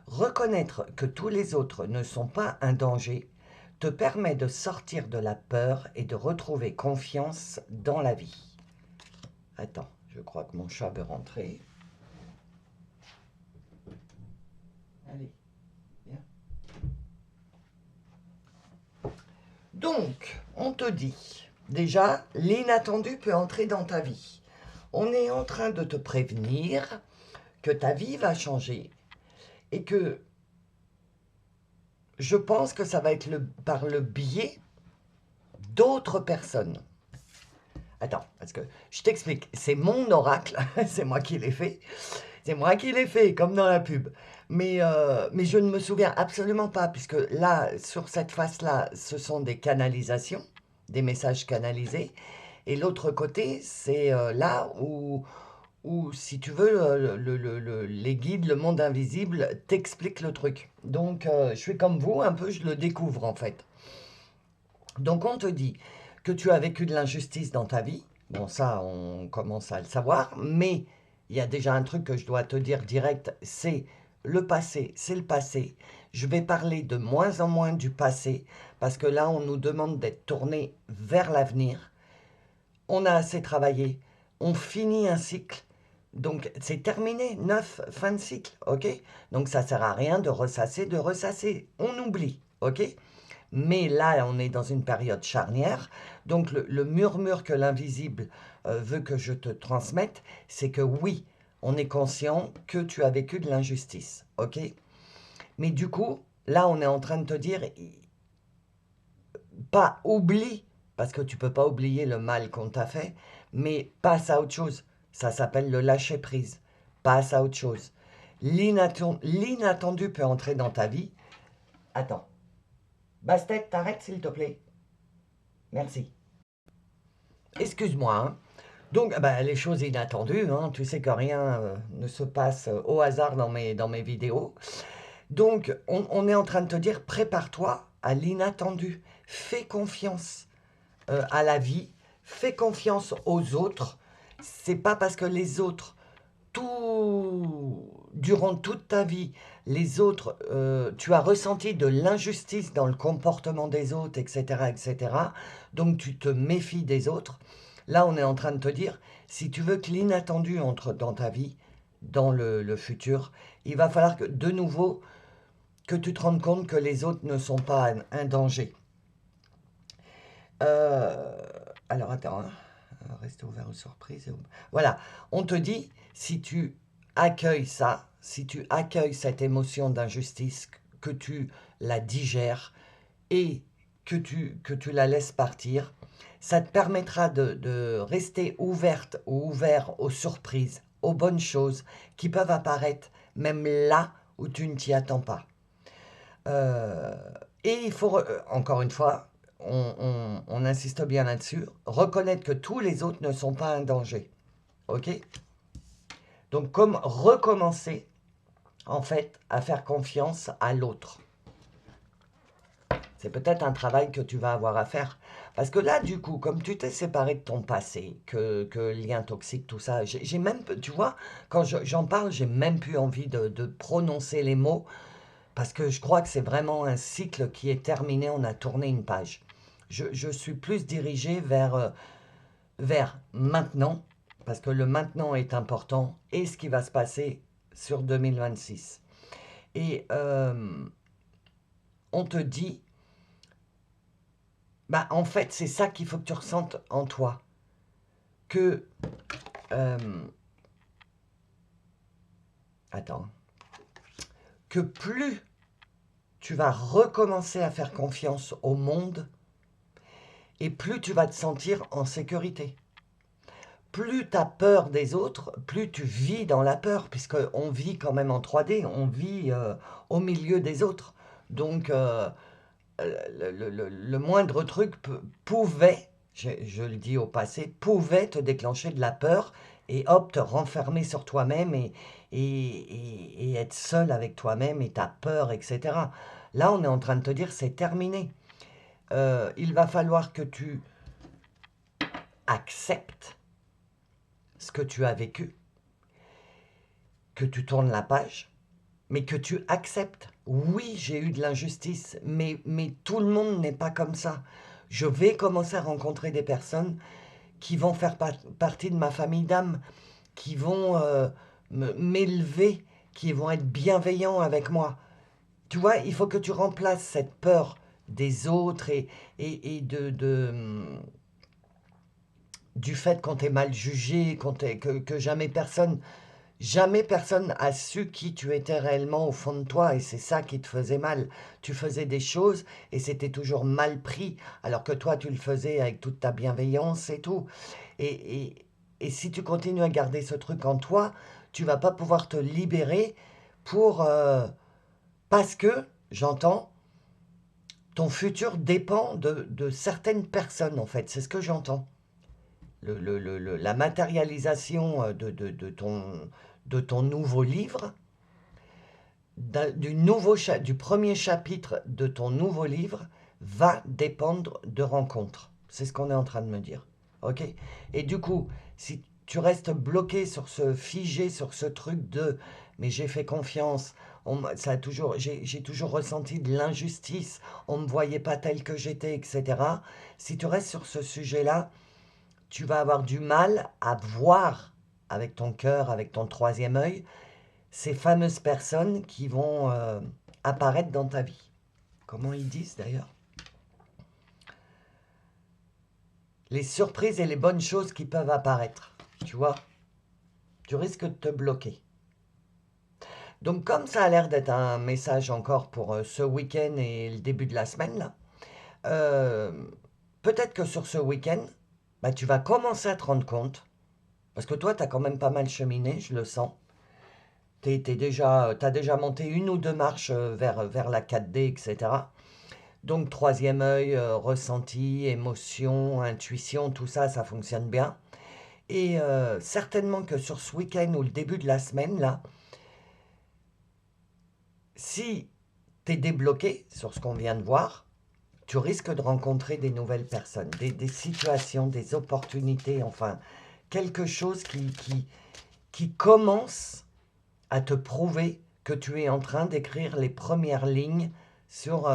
Reconnaître que tous les autres ne sont pas un danger te permet de sortir de la peur et de retrouver confiance dans la vie. Attends, je crois que mon chat veut rentrer. Allez, viens. Donc, on te dit, déjà, l'inattendu peut entrer dans ta vie. On est en train de te prévenir que ta vie va changer et que je pense que ça va être par le biais d'autres personnes. Attends, parce que je t'explique, c'est mon oracle, c'est moi qui l'ai fait. C'est moi qui l'ai fait, comme dans la pub. Mais je ne me souviens absolument pas, puisque là, sur cette face-là, ce sont des canalisations, des messages canalisés. Et l'autre côté, c'est là où, si tu veux, les guides, le monde invisible t'expliquent le truc. Donc, je suis comme vous, un peu, je le découvre en fait. Donc, on te dit que tu as vécu de l'injustice dans ta vie. Bon, ça, on commence à le savoir, mais il y a déjà un truc que je dois te dire direct, c'est le passé, c'est le passé. Je vais parler de moins en moins du passé, parce que là, on nous demande d'être tourné vers l'avenir. On a assez travaillé, on finit un cycle, donc c'est terminé, neuf, fin de cycle, ok? Donc ça sert à rien de ressasser, on oublie, ok? Mais là, on est dans une période charnière, donc le murmure que l'invisible veut que je te transmette, c'est que oui, on est conscient que tu as vécu de l'injustice, ok? Mais du coup, là, on est en train de te dire, pas oublie, parce que tu peux pas oublier le mal qu'on t'a fait, mais passe à autre chose. Ça s'appelle le lâcher-prise. Passe à autre chose. L'inattendu peut entrer dans ta vie. Attends. Bastet, t'arrêtes s'il te plaît. Merci. Excuse-moi, hein. Donc, bah, les choses inattendues, hein, tu sais que rien ne se passe au hasard dans mes vidéos. Donc, on est en train de te dire, prépare-toi à l'inattendu. Fais confiance à la vie, fais confiance aux autres. C'est pas parce que les autres, durant toute ta vie, les autres, tu as ressenti de l'injustice dans le comportement des autres, etc., etc. Donc tu te méfies des autres. Là, on est en train de te dire, si tu veux que l'inattendu entre dans ta vie, dans le futur, il va falloir que, de nouveau, que tu te rendes compte que les autres ne sont pas un danger. Euh, alors attends, hein. Rester ouvert aux surprises. Voilà, on te dit, si tu accueilles ça, si tu accueilles cette émotion d'injustice, que tu la digères, et que tu la laisses partir, ça te permettra de rester ouverte ou ouvert aux surprises, aux bonnes choses qui peuvent apparaître même là où tu ne t'y attends pas. Euh, et il faut, encore une fois, on insiste bien là-dessus, reconnaître que tous les autres ne sont pas un danger. Ok? Donc, comme recommencer, en fait, à faire confiance à l'autre. C'est peut-être un travail que tu vas avoir à faire. Parce que là, du coup, comme tu t'es séparé de ton passé, que lien toxique, tout ça, j'ai même, tu vois, quand j'en parle, j'ai même plus envie de prononcer les mots, parce que je crois que c'est vraiment un cycle qui est terminé, on a tourné une page. Je suis plus dirigé vers maintenant, parce que le maintenant est important, et ce qui va se passer sur 2026. Et on te dit, bah en fait, c'est ça qu'il faut que tu ressentes en toi. Que... attends. Que plus tu vas recommencer à faire confiance au monde, et plus tu vas te sentir en sécurité. Plus tu as peur des autres, plus tu vis dans la peur, puisqu'on vit quand même en 3D, on vit au milieu des autres. Donc, le moindre truc pouvait, je le dis au passé, pouvait te déclencher de la peur et hop, te renfermer sur toi-même et être seul avec toi-même et ta peur, etc. Là, on est en train de te dire, c'est terminé. Il va falloir que tu acceptes ce que tu as vécu, que tu tournes la page, mais que tu acceptes. Oui, j'ai eu de l'injustice, mais tout le monde n'est pas comme ça. Je vais commencer à rencontrer des personnes qui vont faire partie de ma famille d'âme, qui vont m'élever, qui vont être bienveillants avec moi. Tu vois, il faut que tu remplaces cette peur des autres et du fait qu'on t'ait mal jugé, que jamais personne a su qui tu étais réellement au fond de toi et c'est ça qui te faisait mal. Tu faisais des choses et c'était toujours mal pris alors que toi tu le faisais avec toute ta bienveillance et tout. Et, et, et si tu continues à garder ce truc en toi, tu vas pas pouvoir te libérer pour... parce que, j'entends, ton futur dépend de certaines personnes en fait. C'est ce que j'entends. La matérialisation de ton nouveau livre, du premier chapitre de ton nouveau livre, va dépendre de rencontres. C'est ce qu'on est en train de me dire. Ok? Et du coup, si tu restes bloqué sur figé sur ce truc de mais j'ai fait confiance, j'ai toujours ressenti de l'injustice, on ne me voyait pas tel que j'étais, etc. Si tu restes sur ce sujet-là, tu vas avoir du mal à voir avec ton cœur, avec ton troisième œil, ces fameuses personnes qui vont apparaître dans ta vie. Comment ils disent d'ailleurs? Les surprises et les bonnes choses qui peuvent apparaître. Tu vois? Tu risques de te bloquer. Donc comme ça a l'air d'être un message encore pour ce week-end et le début de la semaine, là, euh, peut-être que sur ce week-end, bah, tu vas commencer à te rendre compte, parce que toi, tu as quand même pas mal cheminé, je le sens. T'as déjà monté une ou deux marches vers la 4D, etc. Donc, troisième œil, ressenti, émotion, intuition, tout ça, ça fonctionne bien. Et certainement que sur ce week-end ou le début de la semaine, là, si tu es débloqué sur ce qu'on vient de voir, tu risques de rencontrer des nouvelles personnes, des situations, des opportunités, enfin, quelque chose qui commence à te prouver que tu es en train d'écrire les premières lignes sur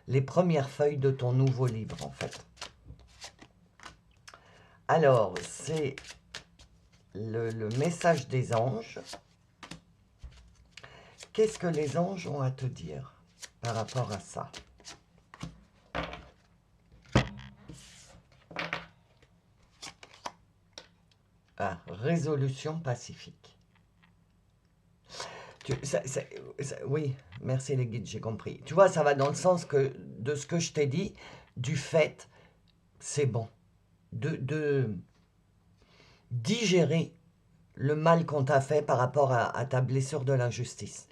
les premières feuilles de ton nouveau livre, en fait. Alors, c'est le message des anges. Qu'est-ce que les anges ont à te dire par rapport à ça? Ah, résolution pacifique. Oui, merci les guides, j'ai compris. Tu vois, ça va dans le sens de ce que je t'ai dit, du fait, c'est bon, de digérer le mal qu'on t'a fait par rapport à ta blessure de l'injustice.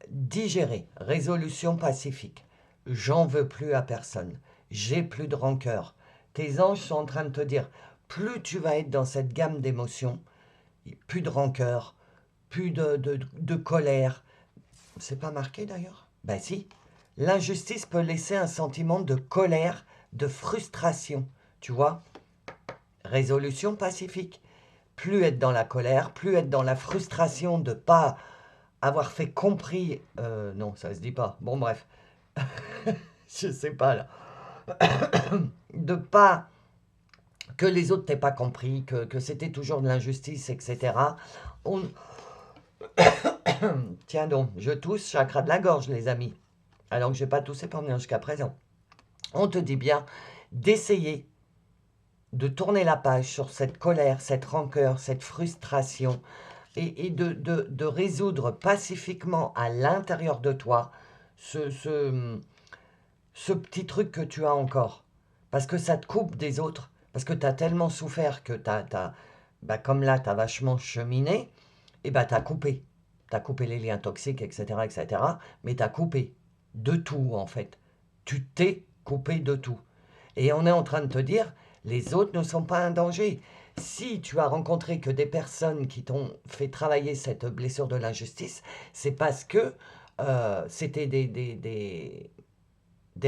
Digérer, résolution pacifique. J'en veux plus à personne. J'ai plus de rancœur. Tes anges sont en train de te dire, plus tu vas être dans cette gamme d'émotions, plus de rancœur, plus de colère. C'est pas marqué d'ailleurs? Ben si. L'injustice peut laisser un sentiment de colère, de frustration. Tu vois? Résolution pacifique. Plus être dans la colère, plus être dans la frustration de pas avoir fait compris. Non, ça se dit pas. Bon, bref. Je sais pas là. De pas. Que les autres t'aient pas compris, que c'était toujours de l'injustice, etc. On... Tiens donc, je tousse, chakra de la gorge, les amis. Alors que j'ai pas toussé pendant jusqu'à présent. On te dit bien d'essayer de tourner la page sur cette colère, cette rancœur, cette frustration, et de résoudre pacifiquement à l'intérieur de toi ce petit truc que tu as encore. Parce que ça te coupe des autres. Parce que tu as tellement souffert que bah comme là, tu as vachement cheminé, et bah tu as coupé. Tu as coupé les liens toxiques, etc., etc. Mais tu as coupé de tout, en fait. Tu t'es coupé de tout. Et on est en train de te dire, les autres ne sont pas un danger. Si tu as rencontré que des personnes qui t'ont fait travailler cette blessure de l'injustice, c'est parce que c'était des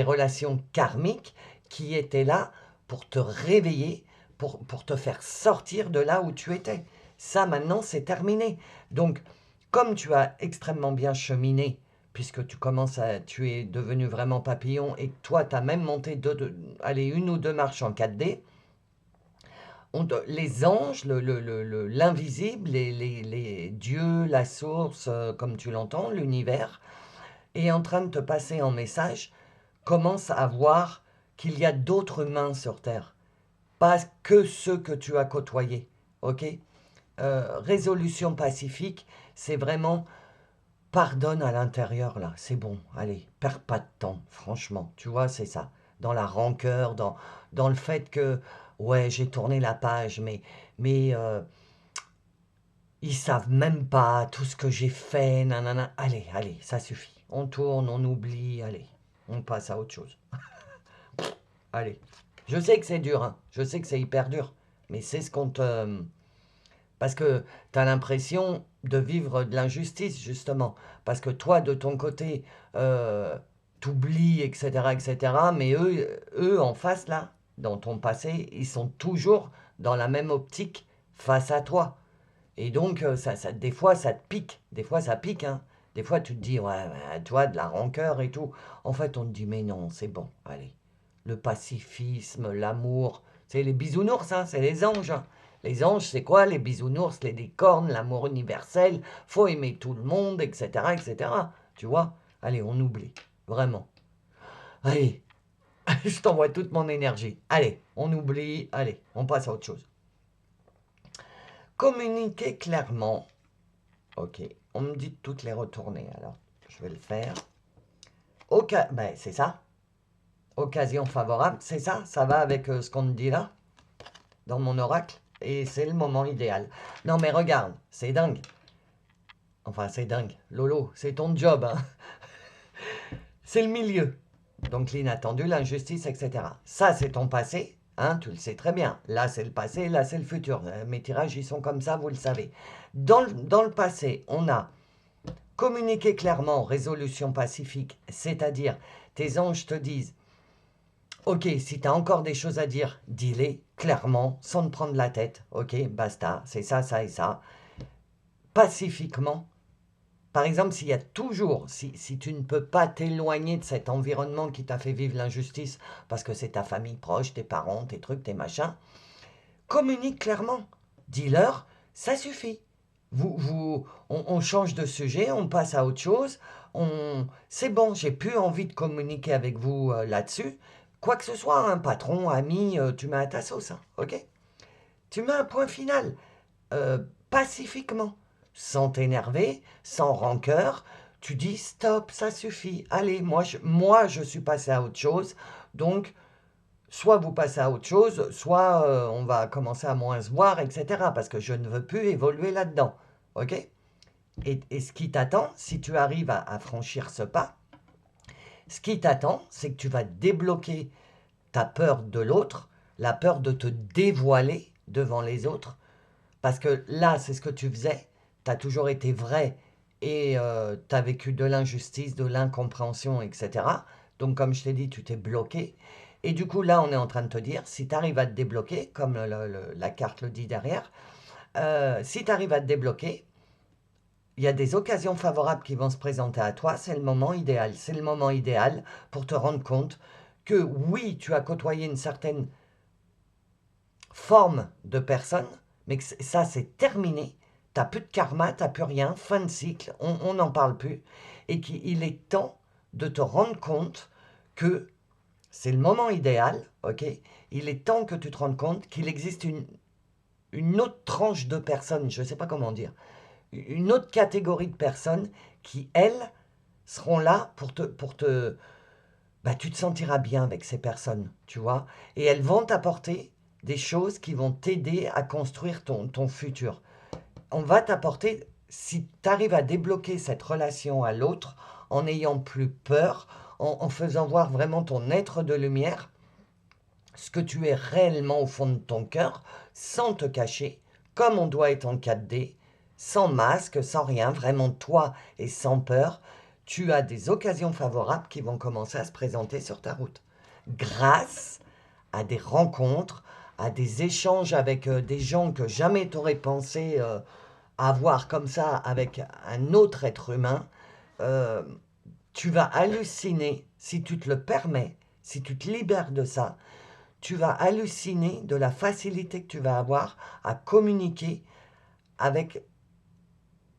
relations karmiques qui étaient là pour te réveiller, pour te faire sortir de là où tu étais. Ça, maintenant, c'est terminé. Donc, comme tu as extrêmement bien cheminé, puisque tu es devenu vraiment papillon et que toi, tu as même monté allez, une ou deux marches en 4D, les anges, l'invisible, les dieux, la source, comme tu l'entends, l'univers, est en train de te passer en message, commence à voir qu'il y a d'autres humains sur Terre, pas que ceux que tu as côtoyés, ok? Résolution pacifique, c'est vraiment pardonne à l'intérieur là, c'est bon, allez, perds pas de temps, franchement, tu vois, c'est ça. Dans la rancœur, dans le fait que, ouais, j'ai tourné la page, mais ils savent même pas tout ce que j'ai fait, nanana. Allez, allez, ça suffit. On tourne, on oublie, allez, on passe à autre chose. Allez. Je sais que c'est dur, hein. Je sais que c'est hyper dur, mais c'est ce qu'on te... Parce que tu as l'impression de vivre de l'injustice, justement. Parce que toi, de ton côté, t'oublies, etc., etc. Mais eux, en face, là, dans ton passé, ils sont toujours dans la même optique face à toi. Et donc, des fois, ça te pique. Des fois, ça pique, hein. Des fois, tu te dis, ouais, bah, toi, de la rancœur et tout. En fait, on te dit, mais non, c'est bon, allez. Le pacifisme, l'amour. C'est les bisounours, hein, c'est les anges, hein. Les anges, c'est quoi? Les bisounours, les licornes, l'amour universel, faut aimer tout le monde, etc., etc. Tu vois? Allez, on oublie. Vraiment. Allez, je t'envoie toute mon énergie. Allez, on oublie. Allez, on passe à autre chose. Communiquer clairement. Ok, on me dit de toutes les retourner, alors je vais le faire. Ben, c'est ça. Occasion favorable, c'est ça. Ça va avec ce qu'on me dit là, dans mon oracle. Et c'est le moment idéal. Non mais regarde, c'est dingue. Enfin, c'est dingue. Lolo, c'est ton job, hein. C'est le milieu. Donc l'inattendu, l'injustice, etc. Ça, c'est ton passé. Hein, tu le sais très bien. Là, c'est le passé, là, c'est le futur. Mes tirages, ils sont comme ça, vous le savez. Dans le passé, on a communiqué clairement, résolution pacifique, c'est-à-dire tes anges te disent, ok, si tu as encore des choses à dire, dis-les clairement, sans te prendre la tête. Ok, basta, c'est ça, ça et ça. Pacifiquement. Par exemple, s'il y a toujours, si tu ne peux pas t'éloigner de cet environnement qui t'a fait vivre l'injustice, parce que c'est ta famille proche, tes parents, tes trucs, tes machins, communique clairement. Dis-leur, ça suffit. On change de sujet, on passe à autre chose. C'est bon, j'ai plus envie de communiquer avec vous là-dessus. Quoi que ce soit, un patron, ami, tu mets à ta sauce, hein, ok? Tu mets un point final, pacifiquement. sans t'énerver, sans rancœur. Tu dis stop, ça suffit. Allez, moi je suis passé à autre chose. Donc, soit vous passez à autre chose, soit on va commencer à moins se voir, etc. Parce que je ne veux plus évoluer là-dedans. OK? Et ce qui t'attend, si tu arrives à franchir ce pas, ce qui t'attend, c'est que tu vas débloquer ta peur de l'autre, la peur de te dévoiler devant les autres. Parce que là, c'est ce que tu faisais. Tu as toujours été vrai et tu as vécu de l'injustice, de l'incompréhension, etc. Donc, comme je t'ai dit, tu t'es bloqué. Et du coup, là, on est en train de te dire, si tu arrives à te débloquer, comme la carte le dit derrière, si tu arrives à te débloquer, il y a des occasions favorables qui vont se présenter à toi, c'est le moment idéal. C'est le moment idéal pour te rendre compte que oui, tu as côtoyé une certaine forme de personne, mais que ça, c'est terminé. Tu n'as plus de karma, tu n'as plus rien, fin de cycle, on n'en parle plus. Et qu'il est temps de te rendre compte que c'est le moment idéal, ok? Il est temps que tu te rendes compte qu'il existe une autre tranche de personnes, je ne sais pas comment dire, une autre catégorie de personnes qui, elles, seront là bah, tu te sentiras bien avec ces personnes, tu vois, et elles vont t'apporter des choses qui vont t'aider à construire ton futur. On va t'apporter, si tu arrives à débloquer cette relation à l'autre, en n'ayant plus peur, en faisant voir vraiment ton être de lumière, ce que tu es réellement au fond de ton cœur, sans te cacher, comme on doit être en 4D, sans masque, sans rien, vraiment toi et sans peur, tu as des occasions favorables qui vont commencer à se présenter sur ta route. Grâce à des rencontres, à des échanges avec des gens que jamais tu aurais pensé avoir comme ça avec un autre être humain, euh, tu vas halluciner, si tu te le permets, si tu te libères de ça, tu vas halluciner de la facilité que tu vas avoir à communiquer avec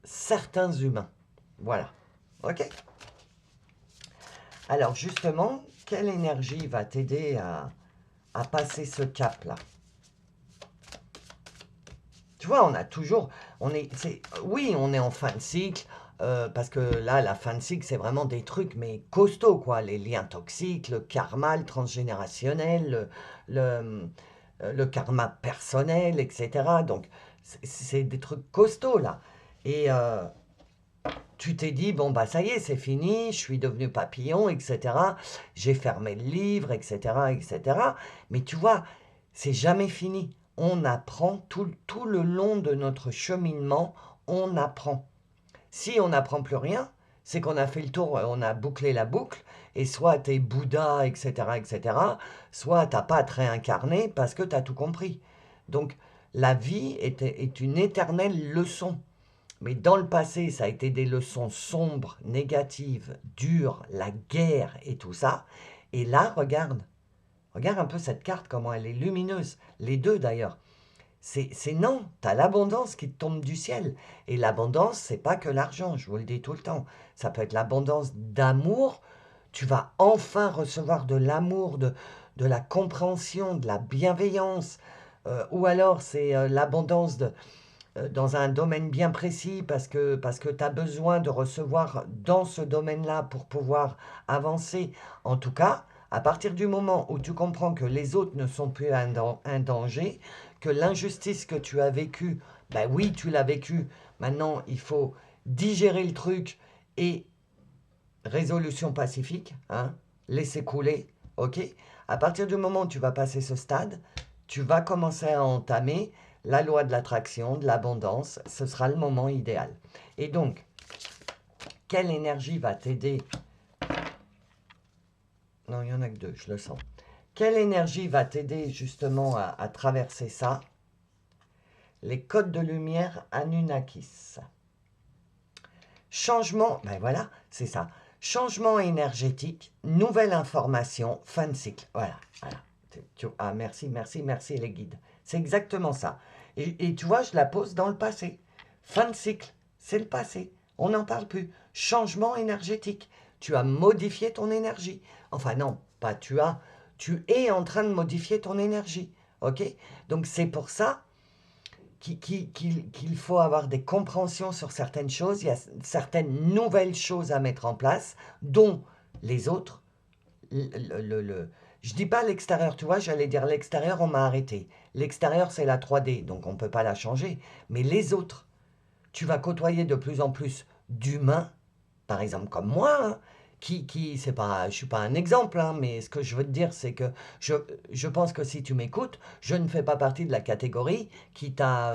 certains humains. Voilà. OK? Alors justement, quelle énergie va t'aider à passer ce cap-là? Tu vois, on a toujours... oui, on est en fin de cycle, parce que là, la fin de cycle, c'est vraiment des trucs, mais costauds, quoi. Les liens toxiques, le karma, le transgénérationnel, le karma personnel, etc. Donc, c'est des trucs costauds, là. Et tu t'es dit, bon, bah ça y est, c'est fini, je suis devenu papillon, etc. J'ai fermé le livre, etc., etc. Mais tu vois, c'est jamais fini. On apprend tout le long de notre cheminement, on apprend. Si on n'apprend plus rien, c'est qu'on a fait le tour, on a bouclé la boucle, et soit tu es Bouddha, etc., etc., soit tu n'as pas à te réincarner parce que tu as tout compris. Donc, la vie est une éternelle leçon. Mais dans le passé, ça a été des leçons sombres, négatives, dures, la guerre et tout ça. Et là, regarde, regarde un peu cette carte, comment elle est lumineuse. Les deux d'ailleurs. C'est non, tu as l'abondance qui te tombe du ciel. Et l'abondance, c'est pas que l'argent, je vous le dis tout le temps. Ça peut être l'abondance d'amour. Tu vas enfin recevoir de l'amour, de la compréhension, de la bienveillance. Ou alors c'est l'abondance dans un domaine bien précis parce que tu as besoin de recevoir dans ce domaine-là pour pouvoir avancer. En tout cas, à partir du moment où tu comprends que les autres ne sont plus un danger, que l'injustice que tu as vécue, ben oui, tu l'as vécue, maintenant il faut digérer le truc et résolution pacifique, hein, laisser couler, ok? À partir du moment où tu vas passer ce stade, tu vas commencer à entamer la loi de l'attraction, de l'abondance, ce sera le moment idéal. Et donc, quelle énergie va t'aider? Non, il n'y en a que deux, je le sens. Quelle énergie va t'aider justement à traverser ça? Les codes de lumière Anunnakis. Changement, ben voilà, c'est ça. Changement énergétique, nouvelle information, fin de cycle. Voilà, voilà. Ah, merci, merci, merci les guides. C'est exactement ça. Et tu vois, je la pose dans le passé. Fin de cycle, c'est le passé. On n'en parle plus. Changement énergétique. Tu as modifié ton énergie. Enfin non, pas tu as. Tu es en train de modifier ton énergie. OK? Donc c'est pour ça qu'il faut avoir des compréhensions sur certaines choses, il y a certaines nouvelles choses à mettre en place, dont les autres, je dis pas l'extérieur, tu vois, j'allais dire l'extérieur, on m'a arrêté. L'extérieur, c'est la 3D, donc on ne peut pas la changer. Mais les autres, tu vas côtoyer de plus en plus d'humains, par exemple comme moi, hein, c'est pas, je suis pas un exemple, hein, mais ce que je veux te dire, c'est que je pense que si tu m'écoutes, je ne fais pas partie de la catégorie qui t'a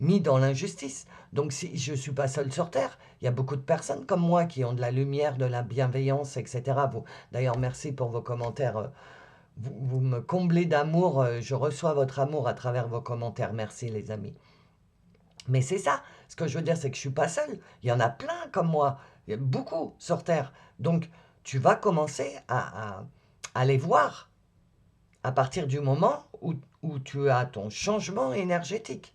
mis dans l'injustice. Donc si je suis pas seul sur Terre, il y a beaucoup de personnes comme moi qui ont de la lumière, de la bienveillance, etc. D'ailleurs, merci pour vos commentaires. Vous me comblez d'amour. Je reçois votre amour à travers vos commentaires. Merci les amis. Mais c'est ça. Ce que je veux dire, c'est que je suis pas seul. Il y en a plein comme moi. Il y a beaucoup sur Terre. Donc, tu vas commencer à les voir à partir du moment où tu as ton changement énergétique.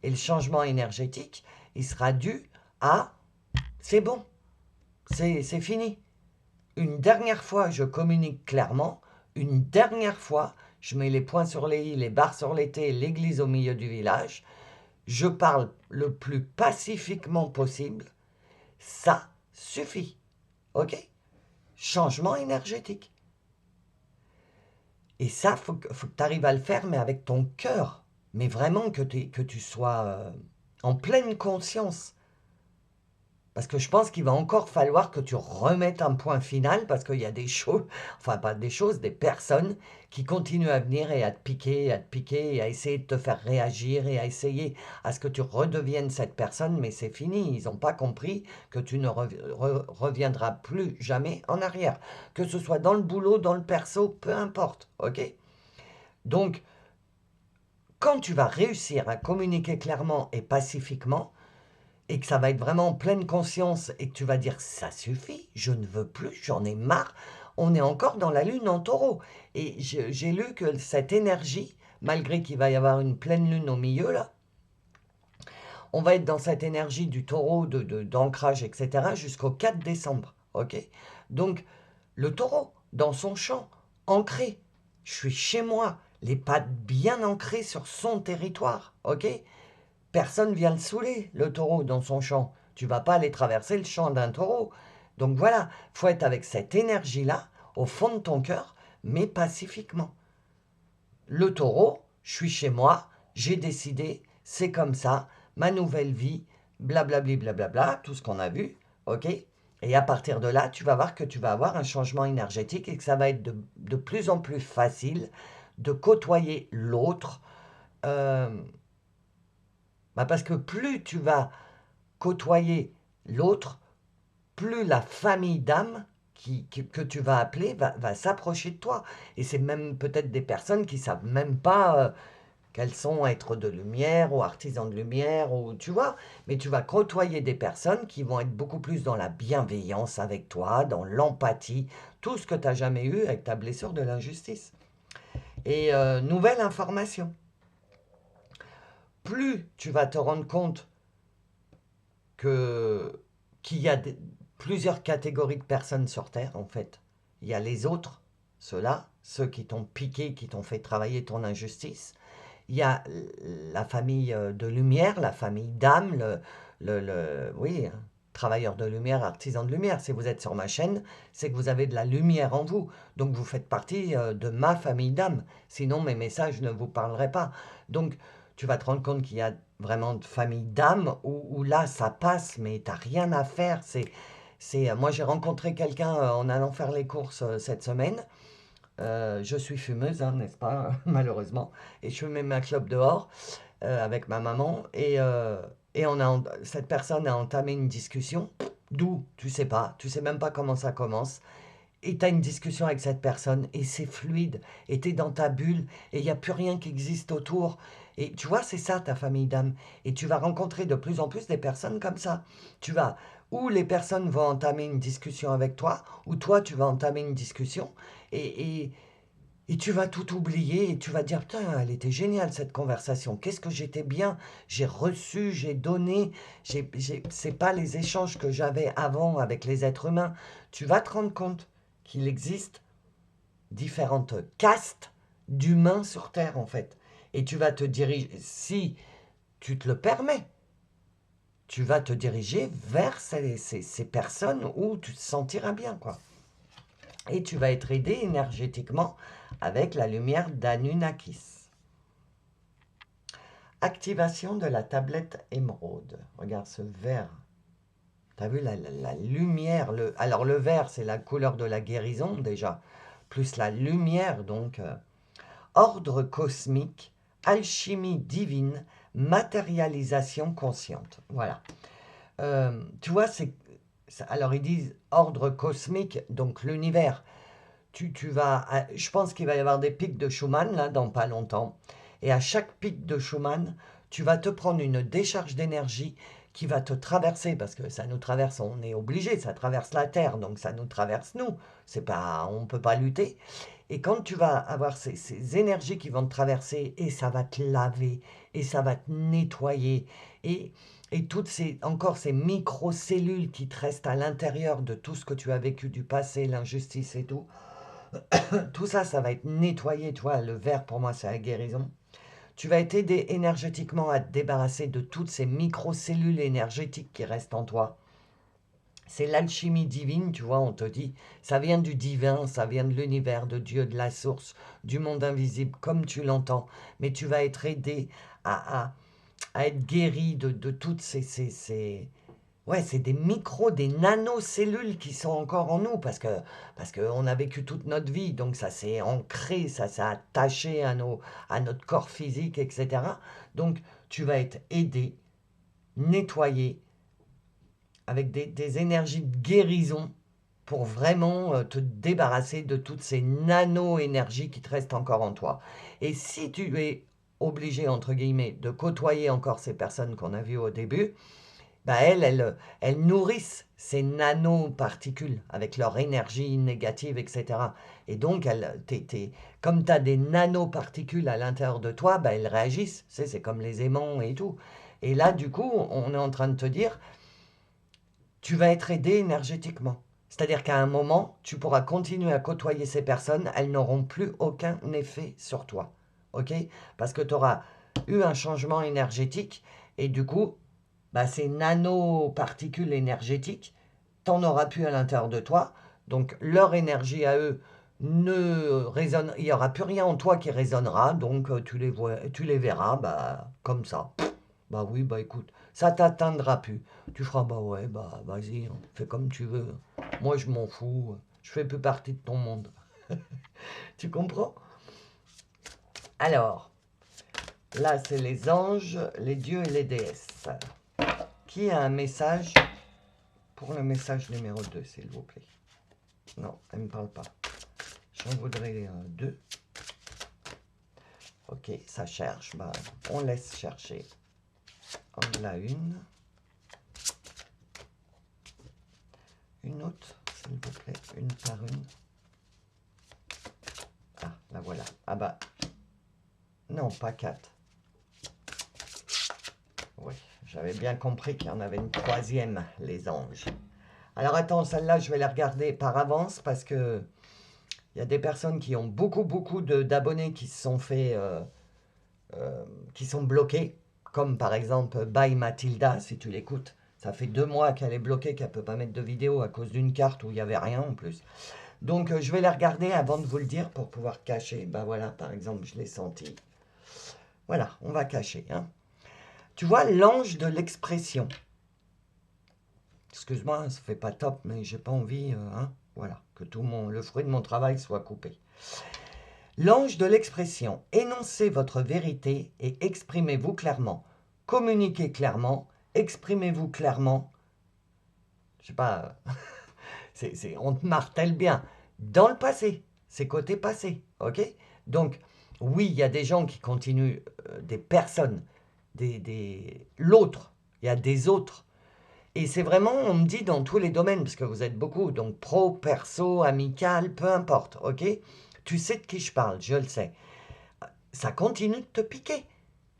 Et le changement énergétique, il sera dû à c'est bon, c'est fini. Une dernière fois, je communique clairement. Une dernière fois, je mets les points sur les i, les barres sur les t, l'église au milieu du village. Je parle le plus pacifiquement possible. Ça suffit. OK? Changement énergétique. Et ça, faut que tu arrives à le faire, mais avec ton cœur. Mais vraiment que tu sois en pleine conscience. Parce que je pense qu'il va encore falloir que tu remettes un point final, parce qu'il y a des choses, enfin pas des choses, des personnes qui continuent à venir et à te piquer, et à essayer de te faire réagir, et à essayer à ce que tu redeviennes cette personne, mais c'est fini, ils n'ont pas compris que tu ne reviendras plus jamais en arrière. Que ce soit dans le boulot, dans le perso, peu importe, ok? Donc, quand tu vas réussir à communiquer clairement et pacifiquement, et que ça va être vraiment en pleine conscience et que tu vas dire ça suffit, je ne veux plus, j'en ai marre, on est encore dans la lune en taureau. Et j'ai lu que cette énergie, malgré qu'il va y avoir une pleine lune au milieu là, on va être dans cette énergie du taureau, d'ancrage, etc. jusqu'au 4 décembre. Ok? Donc, le taureau, dans son champ, ancré, je suis chez moi, les pattes bien ancrées sur son territoire. Ok? Personne vient le saouler, le taureau, dans son champ. Tu vas pas aller traverser le champ d'un taureau. Donc voilà, faut être avec cette énergie-là, au fond de ton cœur, mais pacifiquement. Le taureau, je suis chez moi, j'ai décidé, c'est comme ça, ma nouvelle vie, blablabli, blablabla, tout ce qu'on a vu, ok? Et à partir de là, tu vas voir que tu vas avoir un changement énergétique et que ça va être de plus en plus facile de côtoyer l'autre. euh, Parce que plus tu vas côtoyer l'autre, plus la famille d'âmes que tu vas appeler va s'approcher de toi. Et c'est même peut-être des personnes qui ne savent même pas qu'elles sont êtres de lumière ou artisans de lumière, ou tu vois. Mais tu vas côtoyer des personnes qui vont être beaucoup plus dans la bienveillance avec toi, dans l'empathie, tout ce que tu n'as jamais eu avec ta blessure de l'injustice. Et nouvelle information, plus tu vas te rendre compte que qu'il y a plusieurs catégories de personnes sur Terre, en fait. Il y a les autres, ceux-là, ceux qui t'ont piqué, qui t'ont fait travailler ton injustice. Il y a la famille de lumière, la famille d'âme, oui, hein, travailleur de lumière, artisan de lumière. Si vous êtes sur ma chaîne, c'est que vous avez de la lumière en vous. Donc vous faites partie de ma famille d'âme. Sinon, mes messages ne vous parleraient pas. Donc, tu vas te rendre compte qu'il y a vraiment de famille d'âme où là, ça passe, mais tu n'as rien à faire. Moi, j'ai rencontré quelqu'un en allant faire les courses cette semaine. Je suis fumeuse, hein, n'est-ce pas, malheureusement. Et je fumais ma clope dehors avec ma maman. Et cette personne a entamé une discussion. D'où? Tu sais pas. Tu sais même pas comment ça commence. Et tu as une discussion avec cette personne. Et c'est fluide. Et tu es dans ta bulle. Et il n'y a plus rien qui existe autour. Et tu vois, c'est ça ta famille d'âme. Et tu vas rencontrer de plus en plus des personnes comme ça. Ou les personnes vont entamer une discussion avec toi, ou toi tu vas entamer une discussion. Et, et tu vas tout oublier et tu vas dire, putain, elle était géniale cette conversation. Qu'est-ce que j'étais bien. J'ai reçu, j'ai donné. C'est pas les échanges que j'avais avant avec les êtres humains. Tu vas te rendre compte qu'il existe différentes castes d'humains sur Terre, en fait. Et tu vas te diriger, si tu te le permets. Tu vas te diriger vers ces personnes où tu te sentiras bien, quoi. Et tu vas être aidé énergétiquement avec la lumière d'Anunnakis. Activation de la tablette émeraude. Regarde ce vert. Tu as vu la lumière. Alors le vert, c'est la couleur de la guérison déjà. Plus la lumière, donc. Ordre cosmique, alchimie divine, matérialisation consciente. Voilà. Tu vois, alors ils disent ordre cosmique, donc l'univers. Tu vas, je pense qu'il va y avoir des pics de Schumann là dans pas longtemps. Et à chaque pic de Schumann, tu vas te prendre une décharge d'énergie qui va te traverser, parce que ça nous traverse, on est obligé, ça traverse la Terre, donc ça nous traverse nous. C'est pas, on peut pas lutter. Et quand tu vas avoir ces énergies qui vont te traverser, et ça va te laver, et ça va te nettoyer, et toutes encore ces micro-cellules qui te restent à l'intérieur de tout ce que tu as vécu du passé, l'injustice et tout ça, ça va être nettoyé, tu vois, le vert pour moi c'est la guérison. Tu vas être aidé énergétiquement à te débarrasser de toutes ces micro-cellules énergétiques qui restent en toi. C'est l'alchimie divine, tu vois, on te dit, ça vient du divin, ça vient de l'univers, de Dieu, de la source, du monde invisible, comme tu l'entends. Mais tu vas être aidé à être guéri de toutes Ouais, c'est des des nanocellules qui sont encore en nous, parce qu'on a vécu toute notre vie, donc ça s'est ancré, ça s'est attaché à notre corps physique, etc. Donc, tu vas être aidé, nettoyé, avec des énergies de guérison pour vraiment te débarrasser de toutes ces nano-énergies qui te restent encore en toi. Et si tu es obligé, entre guillemets, de côtoyer encore ces personnes qu'on a vues au début, bah elles nourrissent ces nanoparticules avec leur énergie négative, etc. Et donc, comme tu as des nanoparticules à l'intérieur de toi, bah elles réagissent. C'est comme les aimants et tout. Et là, du coup, on est en train de te dire, tu vas être aidé énergétiquement. C'est-à-dire qu'à un moment, tu pourras continuer à côtoyer ces personnes, elles n'auront plus aucun effet sur toi. OK? Parce que tu auras eu un changement énergétique et du coup, bah, ces nanoparticules énergétiques, tu n'en auras plus à l'intérieur de toi. Donc leur énergie à eux ne résonne, il n'y aura plus rien en toi qui résonnera, donc tu les verras bah, comme ça. Bah oui, bah écoute, ça t'atteindra plus. Tu feras, bah ouais, bah vas-y, hein, fais comme tu veux. Moi, je m'en fous. Je fais plus partie de ton monde. Tu comprends? Alors, là, c'est les anges, les dieux et les déesses. Qui a un message pour le message numéro 2, s'il vous plaît? Non, elle ne me parle pas. J'en voudrais deux. Ok, ça cherche. Bah, on laisse chercher. On a une. Une autre, s'il vous plaît, une par une. Ah, la voilà. Ah bah, non, pas 4. Oui, j'avais bien compris qu'il y en avait une troisième, les anges. Alors attends, celle-là, je vais la regarder par avance parce que il y a des personnes qui ont beaucoup d'abonnés qui se sont fait, qui sont bloqués, comme par exemple By Mathilda, si tu l'écoutes. Ça fait 2 mois qu'elle est bloquée, qu'elle ne peut pas mettre de vidéo à cause d'une carte où il n'y avait rien en plus. Donc je vais la regarder avant de vous le dire pour pouvoir cacher. Ben voilà, par exemple, je l'ai senti. Voilà, on va cacher. Hein. Tu vois, l'ange de l'expression. Excuse-moi, ça fait pas top, mais j'ai pas envie, hein, voilà, que le fruit de mon travail soit coupé. L'ange de l'expression. Énoncez votre vérité et exprimez-vous clairement. Communiquez clairement, exprimez-vous clairement. Je sais pas, on te martèle bien. Dans le passé, c'est côté passé, ok? Donc, oui, il y a des gens qui continuent, des personnes, l'autre, il y a des autres. Et c'est vraiment, on me dit dans tous les domaines, parce que vous êtes beaucoup, donc pro, perso, amical, peu importe, ok? Tu sais de qui je parle, je le sais. Ça continue de te piquer,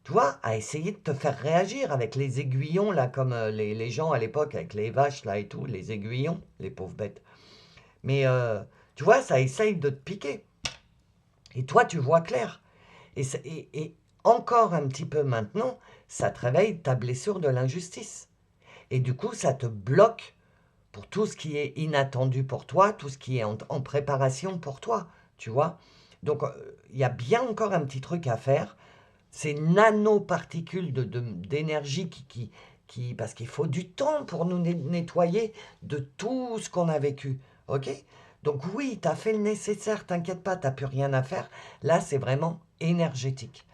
tu vois, à essayer de te faire réagir avec les aiguillons, là, comme les gens à l'époque, avec les vaches, là, et tout, les aiguillons, les pauvres bêtes. Mais, tu vois, ça essaye de te piquer. Et toi, tu vois clair. Et encore un petit peu maintenant, ça te réveille ta blessure de l'injustice. Et du coup, ça te bloque pour tout ce qui est inattendu pour toi, tout ce qui est en préparation pour toi, tu vois. Donc, il y a bien encore un petit truc à faire. Ces nanoparticules d'énergie parce qu'il faut du temps pour nous nettoyer de tout ce qu'on a vécu, ok? Donc oui, tu as fait le nécessaire, t'inquiète pas, tu n'as plus rien à faire. Là, c'est vraiment énergétique.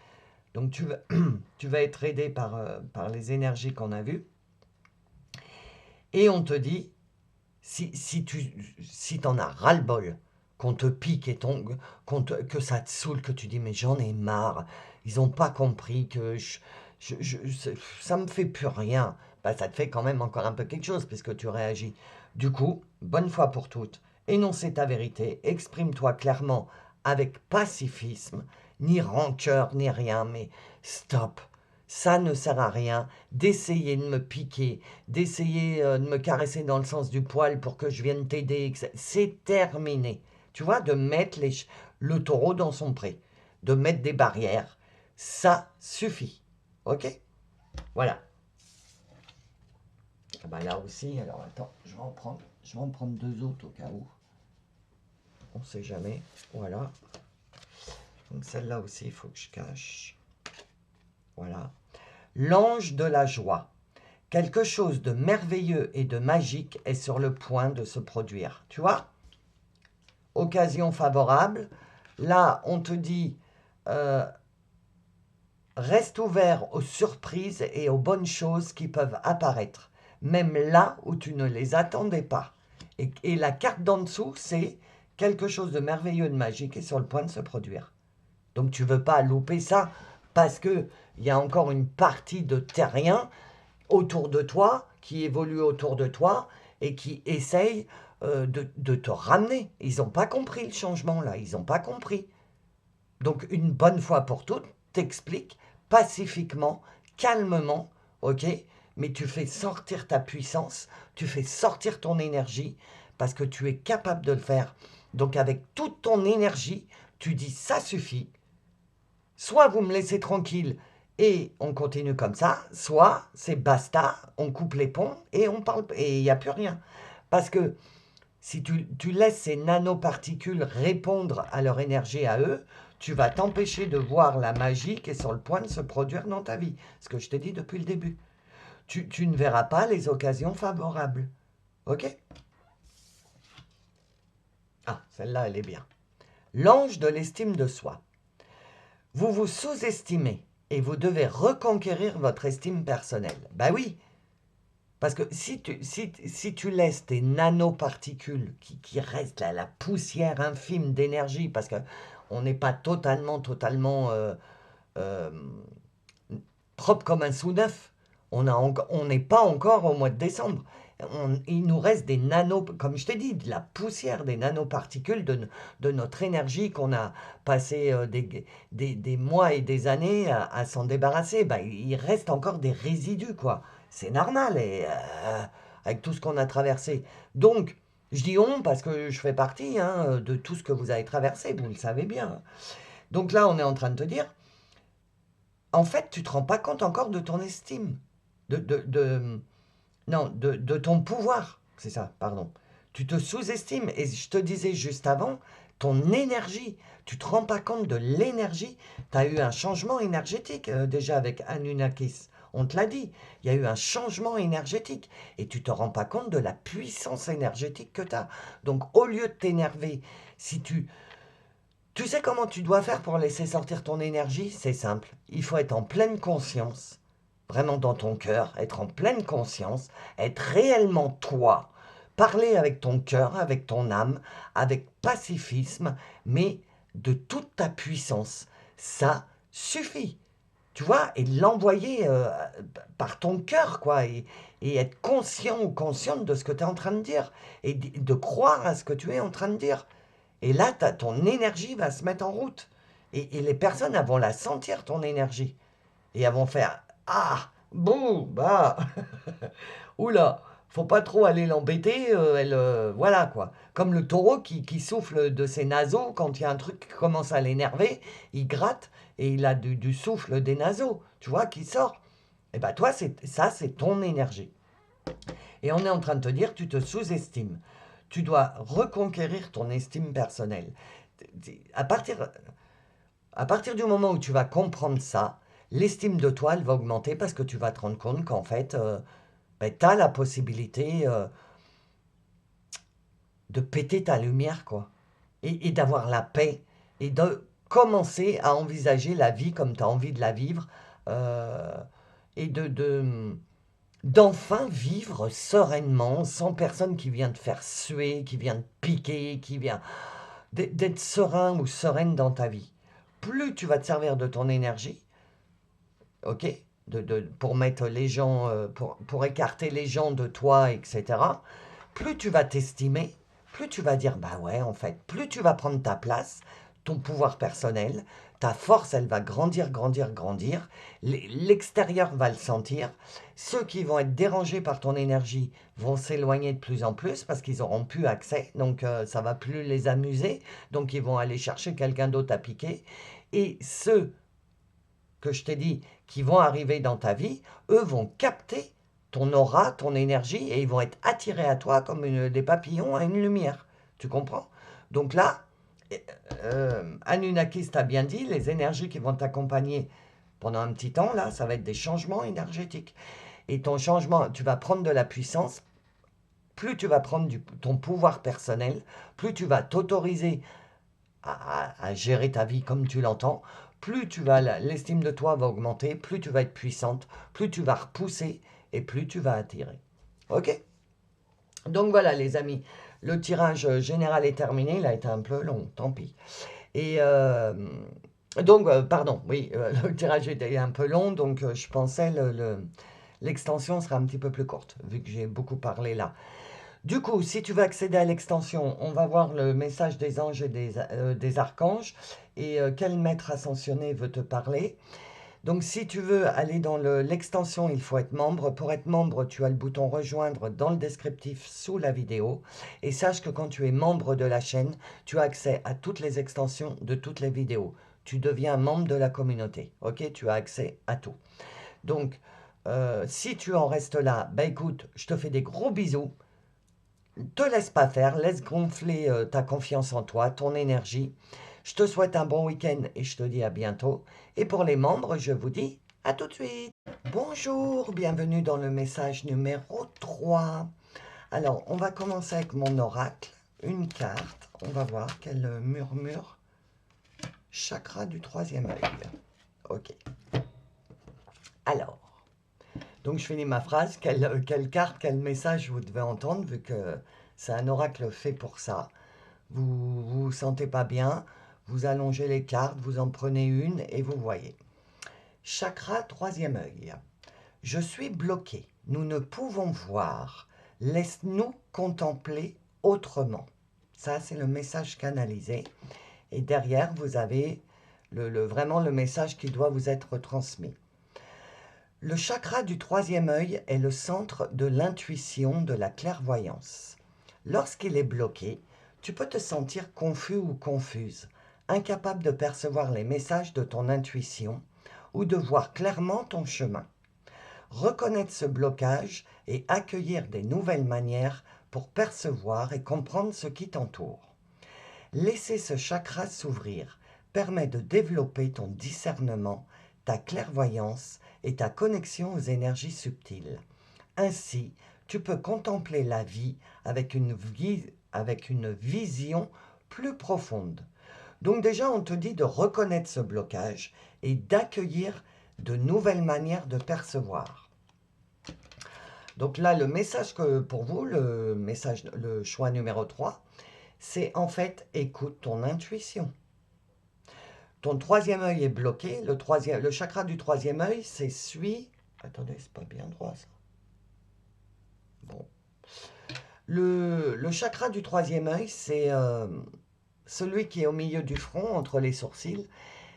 Donc tu vas être aidé par les énergies qu'on a vues. Et on te dit, si t'en as ras-le-bol, qu'on te pique et que ça te saoule, que tu dis mais j'en ai marre, ils n'ont pas compris que ça me fait plus rien, bah, ça te fait quand même encore un peu quelque chose puisque tu réagis. Du coup, bonne fois pour toutes, énonce ta vérité, exprime-toi clairement avec pacifisme, ni rancœur, ni rien, mais stop. Ça ne sert à rien d'essayer de me piquer, d'essayer de me caresser dans le sens du poil pour que je vienne t'aider. C'est terminé. Tu vois, de mettre le taureau dans son pré, de mettre des barrières, ça suffit. Ok? Voilà. Ah bah là aussi, alors attends, je vais en prendre deux autres au cas où. On ne sait jamais. Voilà. Donc celle-là aussi, il faut que je cache. Voilà. L'ange de la joie. Quelque chose de merveilleux et de magique est sur le point de se produire. Tu vois? Occasion favorable. Là, on te dit, euh, reste ouvert aux surprises et aux bonnes choses qui peuvent apparaître, même là où tu ne les attendais pas. Et la carte d'en dessous, c'est quelque chose de merveilleux et de magique est sur le point de se produire. Donc tu ne veux pas louper ça parce qu'il y a encore une partie de terrien autour de toi, qui évolue autour de toi et qui essaye de te ramener. Ils n'ont pas compris le changement là, ils n'ont pas compris. Donc une bonne fois pour toutes, t'expliques pacifiquement, calmement, ok? Mais tu fais sortir ta puissance, tu fais sortir ton énergie, parce que tu es capable de le faire. Donc avec toute ton énergie, tu dis ça suffit. Soit vous me laissez tranquille et on continue comme ça, soit c'est basta, on coupe les ponts et on parle et il n'y a plus rien. Parce que si tu laisses ces nanoparticules répondre à leur énergie à eux, tu vas t'empêcher de voir la magie qui est sur le point de se produire dans ta vie. Ce que je t'ai dit depuis le début. Tu ne verras pas les occasions favorables. Ok? Ah, celle-là, elle est bien. L'ange de l'estime de soi. Vous vous sous-estimez et vous devez reconquérir votre estime personnelle. Ben oui, parce que si tu laisses tes nanoparticules qui restent là, la poussière infime d'énergie, parce qu'on n'est pas totalement euh, propre comme un sous-neuf, on n'est pas encore au mois de décembre. Il nous reste des nanos, comme je t'ai dit, de la poussière, des nanoparticules de notre énergie qu'on a passé des mois et des années à s'en débarrasser. Ben, il reste encore des résidus, quoi. C'est normal, avec tout ce qu'on a traversé. Donc, je dis on parce que je fais partie hein, de tout ce que vous avez traversé, vous le savez bien. Donc là, on est en train de te dire, en fait, tu ne te rends pas compte encore de ton estime, non, de ton pouvoir, c'est ça, pardon. Tu te sous-estimes, et je te disais juste avant, ton énergie, tu te rends pas compte de l'énergie. Tu as eu un changement énergétique déjà avec Anunnakis. On te l'a dit, il y a eu un changement énergétique et tu te rends pas compte de la puissance énergétique que tu as. Donc au lieu de t'énerver, si tu sais comment tu dois faire pour laisser sortir ton énergie? C'est simple. Il faut être en pleine conscience, vraiment dans ton cœur, être en pleine conscience, être réellement toi, parler avec ton cœur, avec ton âme, avec pacifisme, mais de toute ta puissance. Ça suffit. Tu vois, et l'envoyer par ton cœur, quoi, et être conscient ou consciente de ce que tu es en train de dire, et de croire à ce que tu es en train de dire. Et là, ton énergie va se mettre en route. Et les personnes, elles vont la sentir, ton énergie. Et elles vont faire ah, bouh, bah, oula, faut pas trop aller l'embêter, voilà quoi. Comme le taureau qui souffle de ses naseaux quand il y a un truc qui commence à l'énerver, il gratte et il a du souffle des naseaux, tu vois, qui sort. Et bien toi, ça, c'est ton énergie. Et on est en train de te dire, tu te sous-estimes. Tu dois reconquérir ton estime personnelle. À partir, à partir du moment où tu vas comprendre ça, l'estime de toi, elle va augmenter parce que tu vas te rendre compte qu'en fait, ben, tu as la possibilité de péter ta lumière, quoi. Et d'avoir la paix. Et de commencer à envisager la vie comme tu as envie de la vivre. euh, et d'enfin vivre sereinement, sans personne qui vient te faire suer, qui vient te piquer, qui vient d'être serein ou sereine dans ta vie. Plus tu vas te servir de ton énergie, ok, pour mettre les gens, pour écarter les gens de toi, etc. Plus tu vas t'estimer, plus tu vas dire, bah ouais, en fait, plus tu vas prendre ta place, ton pouvoir personnel, ta force, elle va grandir, grandir, grandir. L'extérieur va le sentir. Ceux qui vont être dérangés par ton énergie vont s'éloigner de plus en plus parce qu'ils auront plus accès. Donc, ça va plus les amuser. Donc, ils vont aller chercher quelqu'un d'autre à piquer. Et ceux que je t'ai dit qui vont arriver dans ta vie, eux vont capter ton aura, ton énergie, et ils vont être attirés à toi comme des papillons à une lumière. Tu comprends? Donc là, Anunnakis t'a bien dit, les énergies qui vont t'accompagner pendant un petit temps, là, ça va être des changements énergétiques. Et ton changement, tu vas prendre de la puissance, plus tu vas prendre ton pouvoir personnel, plus tu vas t'autoriser à gérer ta vie comme tu l'entends, plus l'estime de toi va augmenter, plus tu vas être puissante, plus tu vas repousser et plus tu vas attirer. Ok? Donc voilà les amis, le tirage général est terminé, il a été un peu long, tant pis. Et donc, pardon, oui, le tirage était un peu long, donc je pensais l'extension sera un petit peu plus courte, vu que j'ai beaucoup parlé là. Du coup, si tu veux accéder à l'extension, on va voir le message des anges et des archanges et quel maître ascensionné veut te parler. Donc, si tu veux aller dans l'extension, il faut être membre. Pour être membre, tu as le bouton rejoindre dans le descriptif sous la vidéo. Et sache que quand tu es membre de la chaîne, tu as accès à toutes les extensions de toutes les vidéos. Tu deviens membre de la communauté. Ok? Tu as accès à tout. Donc, si tu en restes là, bah écoute, je te fais des gros bisous. Te laisse pas faire, laisse gonfler ta confiance en toi, ton énergie. Je te souhaite un bon week-end et je te dis à bientôt. Et pour les membres, je vous dis à tout de suite. Bonjour, bienvenue dans le message numéro 3. Alors, on va commencer avec mon oracle. Une carte, on va voir quel murmure. Chakra du troisième œil. Ok. Alors, donc je finis ma phrase. Quelle carte, quel message vous devez entendre vu que c'est un oracle fait pour ça. Vous sentez pas bien, vous allongez les cartes, vous en prenez une et vous voyez. Chakra troisième œil. Je suis bloqué. Nous ne pouvons voir. Laisse-nous contempler autrement. Ça, c'est le message canalisé. Et derrière, vous avez vraiment le message qui doit vous être transmis. Le chakra du troisième œil est le centre de l'intuition, de la clairvoyance. Lorsqu'il est bloqué, tu peux te sentir confus ou confuse, incapable de percevoir les messages de ton intuition ou de voir clairement ton chemin. Reconnaître ce blocage et accueillir des nouvelles manières pour percevoir et comprendre ce qui t'entoure. Laisser ce chakra s'ouvrir permet de développer ton discernement, ta clairvoyance et ta connexion aux énergies subtiles. Ainsi, tu peux contempler la vie avec une vision plus profonde. Donc déjà, on te dit de reconnaître ce blocage et d'accueillir de nouvelles manières de percevoir. Donc là, le message que pour vous, le choix numéro 3, c'est en fait écoute ton intuition. Ton troisième œil est bloqué. Le chakra du troisième œil, c'est suis. Attendez, c'est pas bien droit ça. Bon. Le chakra du troisième œil, c'est celui qui est au milieu du front, entre les sourcils,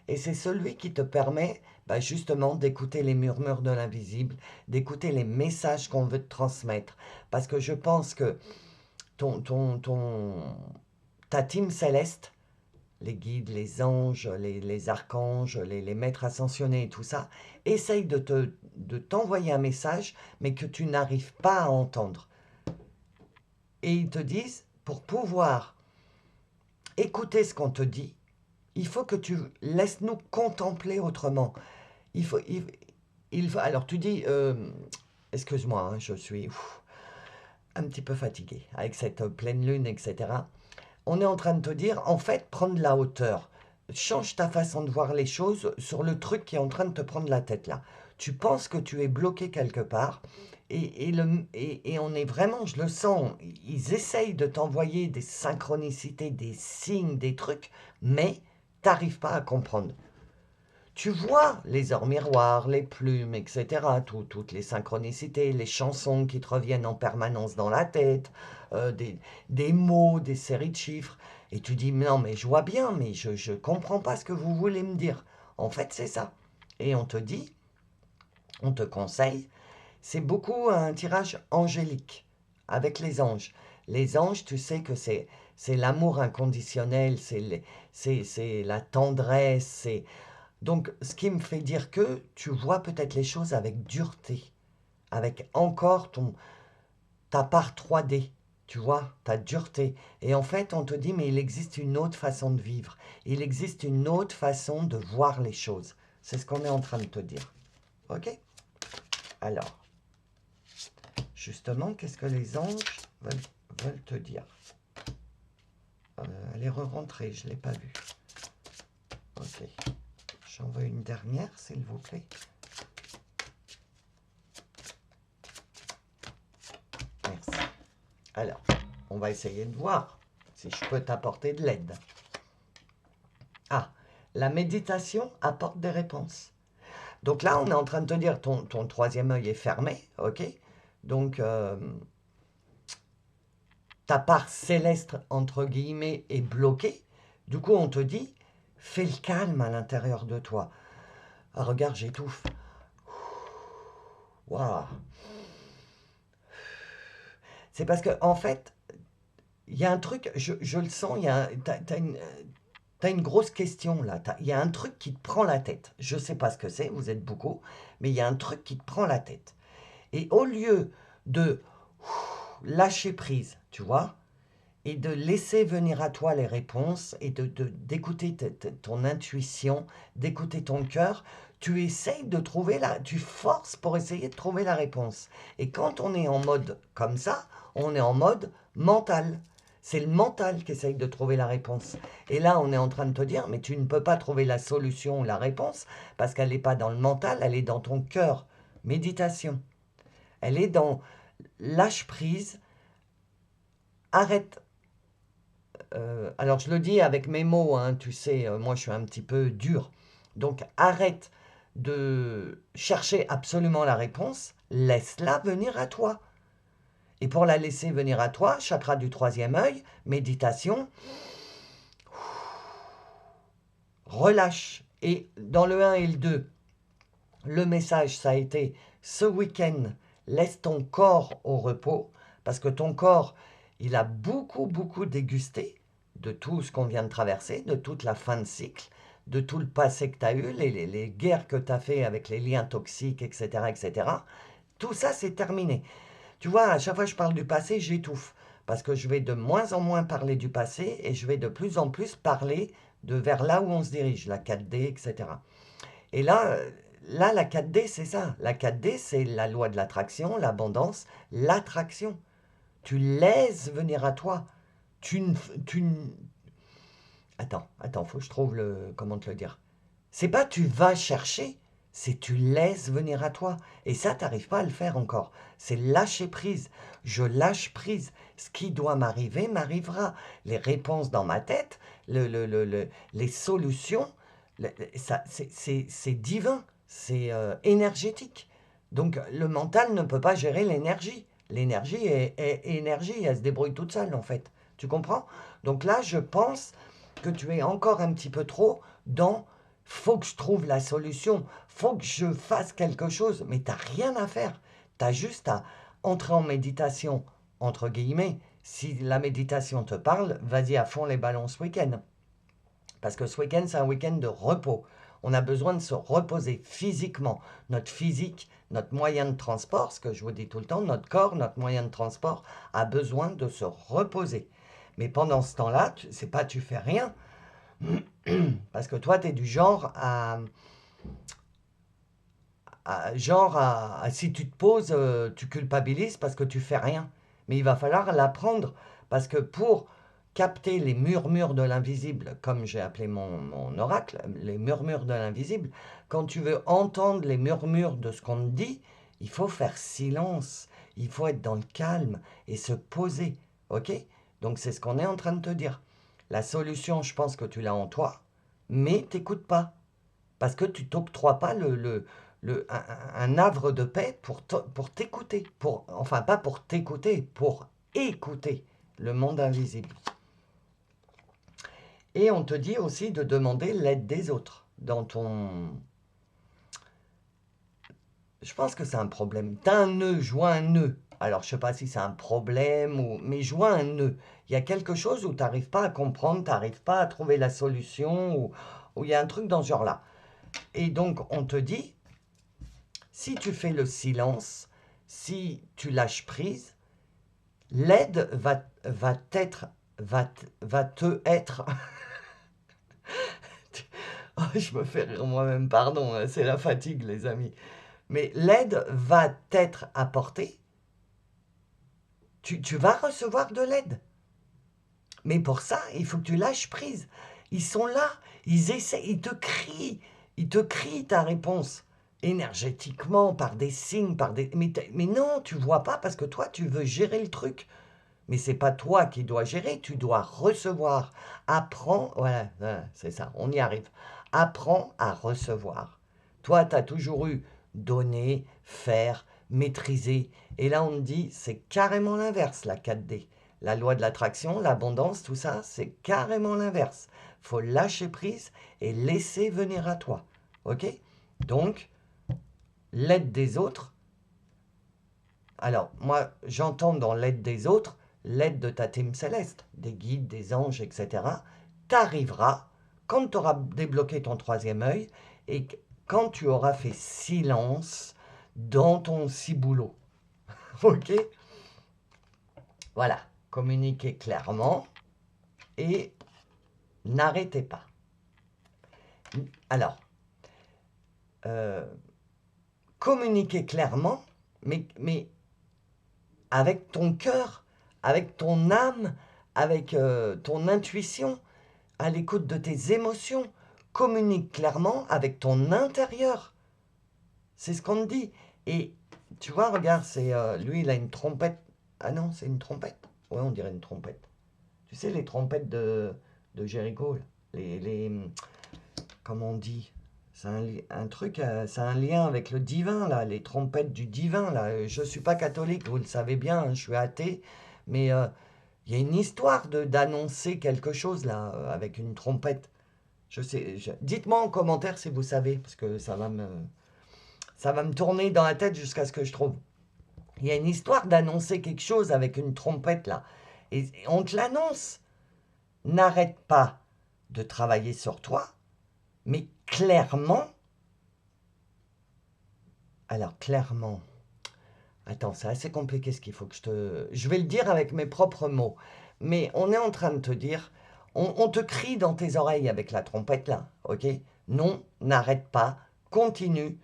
et c'est celui qui te permet justement d'écouter les murmures de l'invisible, d'écouter les messages qu'on veut te transmettre. Parce que je pense que ta team céleste, les guides, les anges, les archanges, les maîtres ascensionnés et tout ça, essayent de t'envoyer un message, mais que tu n'arrives pas à entendre. Et ils te disent, pour pouvoir écouter ce qu'on te dit, il faut que tu laisses-nous contempler autrement. Il faut, alors tu dis, excuse-moi, hein, je suis un petit peu fatigué avec cette pleine lune, etc. On est en train de te dire, en fait, prendre la hauteur. Change ta façon de voir les choses sur le truc qui est en train de te prendre la tête là. Tu penses que tu es bloqué quelque part et on est vraiment, je le sens, ils essayent de t'envoyer des synchronicités, des signes, des trucs, mais t'arrives pas à comprendre. Tu vois les heures miroirs, les plumes, etc., toutes les synchronicités, les chansons qui te reviennent en permanence dans la tête, des mots, des séries de chiffres, et tu dis, non, mais je vois bien, mais je ne comprends pas ce que vous voulez me dire. En fait, c'est ça. Et on te dit, on te conseille, c'est beaucoup un tirage angélique, avec les anges. Les anges, tu sais que c'est l'amour inconditionnel, c'est la tendresse, c'est donc, ce qui me fait dire que tu vois peut-être les choses avec dureté, avec encore ta part 3D, tu vois, ta dureté. Et en fait, on te dit, mais il existe une autre façon de vivre. Il existe une autre façon de voir les choses. C'est ce qu'on est en train de te dire. OK? Alors, justement, qu'est-ce que les anges veulent te dire? Elle est re-rentrée, je ne l'ai pas vue. OK. J'en veux une dernière, s'il vous plaît. Merci. Alors, on va essayer de voir si je peux t'apporter de l'aide. Ah, la méditation apporte des réponses. Donc là, on est en train de te dire, ton troisième œil est fermé, ok? Donc, ta part céleste, entre guillemets, est bloquée. Du coup, on te dit, fais le calme à l'intérieur de toi. Ah, regarde, j'étouffe. Waouh. C'est parce que, en fait, il y a un truc, je le sens, t'as une grosse question là. Il y a un truc qui te prend la tête. Je ne sais pas ce que c'est, vous êtes beaucoup, mais il y a un truc qui te prend la tête. Et au lieu de lâcher prise, tu vois, et de laisser venir à toi les réponses et d'écouter ton intuition, d'écouter ton cœur, tu essayes de trouver tu forces pour essayer de trouver la réponse. Et quand on est en mode comme ça, on est en mode mental. C'est le mental qui essaye de trouver la réponse. Et là, on est en train de te dire, mais tu ne peux pas trouver la solution ou la réponse parce qu'elle n'est pas dans le mental, elle est dans ton cœur. Méditation. Elle est dans lâche prise, arrête. Alors je le dis avec mes mots, hein, tu sais, moi je suis un petit peu dur. Donc arrête de chercher absolument la réponse, laisse-la venir à toi. Et pour la laisser venir à toi, chakra du troisième œil, méditation, relâche. Et dans le 1 et le 2, le message, ça a été ce week-end, laisse ton corps au repos, parce que ton corps, il a beaucoup, beaucoup dégusté de tout ce qu'on vient de traverser, de toute la fin de cycle, de tout le passé que tu as eu, les guerres que tu as fait avec les liens toxiques, etc., etc. Tout ça, c'est terminé. Tu vois, à chaque fois que je parle du passé, j'étouffe, parce que je vais de moins en moins parler du passé et je vais de plus en plus parler de vers là où on se dirige, la 4D, etc. Et là, la 4D, c'est ça. La 4D, c'est la loi de l'attraction, l'abondance, l'attraction. Tu laisses venir à toi. Tu ne... Tu ne... Attends, faut que je trouve le... Comment te le dire? C'est pas tu vas chercher, c'est tu laisses venir à toi. Et ça, tu n'arrives pas à le faire encore. C'est lâcher prise. Je lâche prise. Ce qui doit m'arriver, m'arrivera. Les réponses dans ma tête, les solutions, c'est divin, c'est énergétique. Donc le mental ne peut pas gérer l'énergie. L'énergie est énergie, elle se débrouille toute seule en fait. Tu comprends? Donc là, je pense que tu es encore un petit peu trop dans faut que je trouve la solution, faut que je fasse quelque chose, mais tu n'as rien à faire. Tu as juste à entrer en méditation, entre guillemets. Si la méditation te parle, vas-y à fond les ballons ce week-end. Parce que ce week-end, c'est un week-end de repos. On a besoin de se reposer physiquement. Notre physique, notre moyen de transport, ce que je vous dis tout le temps, notre corps, notre moyen de transport a besoin de se reposer. Mais pendant ce temps-là, c'est pas tu fais rien. Parce que toi, tu es du genre si tu te poses, tu culpabilises parce que tu fais rien. Mais il va falloir l'apprendre. Parce que pour capter les murmures de l'invisible, comme j'ai appelé mon oracle, les murmures de l'invisible, quand tu veux entendre les murmures de ce qu'on te dit, il faut faire silence. Il faut être dans le calme et se poser. Ok? Donc c'est ce qu'on est en train de te dire. La solution, je pense que tu l'as en toi, mais t'écoutes pas. Parce que tu t'octroies pas un havre de paix pour t'écouter. Enfin, pas pour t'écouter, pour écouter le monde invisible. Et on te dit aussi de demander l'aide des autres dans ton... Je pense que c'est un problème. T'as un nœud, joins un nœud. Alors, je sais pas si c'est un problème, mais joins un nœud. Il y a quelque chose où tu n'arrives pas à comprendre, tu n'arrives pas à trouver la solution, ou il y a un truc dans ce genre-là. Et donc, on te dit, si tu fais le silence, si tu lâches prise, l'aide va te être... Oh, je me fais rire moi-même, pardon, hein, c'est la fatigue, les amis. Mais l'aide va t'être apportée. Tu vas recevoir de l'aide. Mais pour ça, il faut que tu lâches prise. Ils sont là, ils essaient, ils te crient ta réponse énergétiquement, par des signes, par des... Mais non, tu vois pas parce que toi, tu veux gérer le truc. Mais c'est pas toi qui dois gérer, tu dois recevoir. Apprends, voilà, voilà, c'est ça, on y arrive. Apprends à recevoir. Toi, tu as toujours eu donner, faire, maîtriser. Et là, on te dit, c'est carrément l'inverse, la 4D. La loi de l'attraction, l'abondance, tout ça, c'est carrément l'inverse. Faut lâcher prise et laisser venir à toi. Ok? Donc, l'aide des autres. Alors, moi, j'entends dans l'aide des autres, l'aide de ta team céleste, des guides, des anges, etc. T'arriveras quand tu auras débloqué ton troisième œil et quand tu auras fait silence dans ton ciboulot. Ok? Voilà. Communiquez clairement et n'arrêtez pas. Alors, communiquez clairement, mais avec ton cœur, avec ton âme, avec ton intuition, à l'écoute de tes émotions. Communique clairement avec ton intérieur. C'est ce qu'on te dit. Et tu vois, regarde, c'est lui, il a une trompette. Ah non, c'est une trompette. Ouais, on dirait une trompette. Tu sais, les trompettes de Jéricho, là. Comment on dit? C'est un truc, c'est un lien avec le divin, là, les trompettes du divin, là. Je ne suis pas catholique, vous le savez bien, hein, je suis athée, mais il y a une histoire d'annoncer quelque chose, là, avec une trompette. Je sais, dites-moi en commentaire si vous savez, parce que ça va me tourner dans la tête jusqu'à ce que je trouve. Il y a une histoire d'annoncer quelque chose avec une trompette, là. Et on te l'annonce. N'arrête pas de travailler sur toi, mais clairement, alors clairement, attends, c'est assez compliqué ce qu'il faut que je vais le dire avec mes propres mots, mais on est en train de te dire, on te crie dans tes oreilles avec la trompette là, ok? Non, n'arrête pas, continue.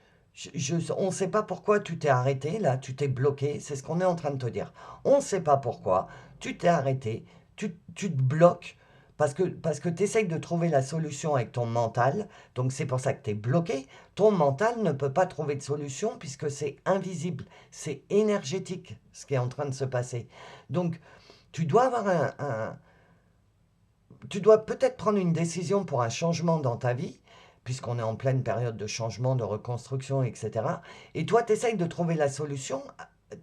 On ne sait pas pourquoi tu t'es arrêté là, tu t'es bloqué, c'est ce qu'on est en train de te dire. On ne sait pas pourquoi, tu t'es arrêté, tu te bloques, parce que tu essayes de trouver la solution avec ton mental, donc c'est pour ça que tu es bloqué. Ton mental ne peut pas trouver de solution puisque c'est invisible, c'est énergétique ce qui est en train de se passer. Donc tu dois avoir tu dois peut-être prendre une décision pour un changement dans ta vie, puisqu'on est en pleine période de changement, de reconstruction, etc. Et toi, tu essayes de trouver la solution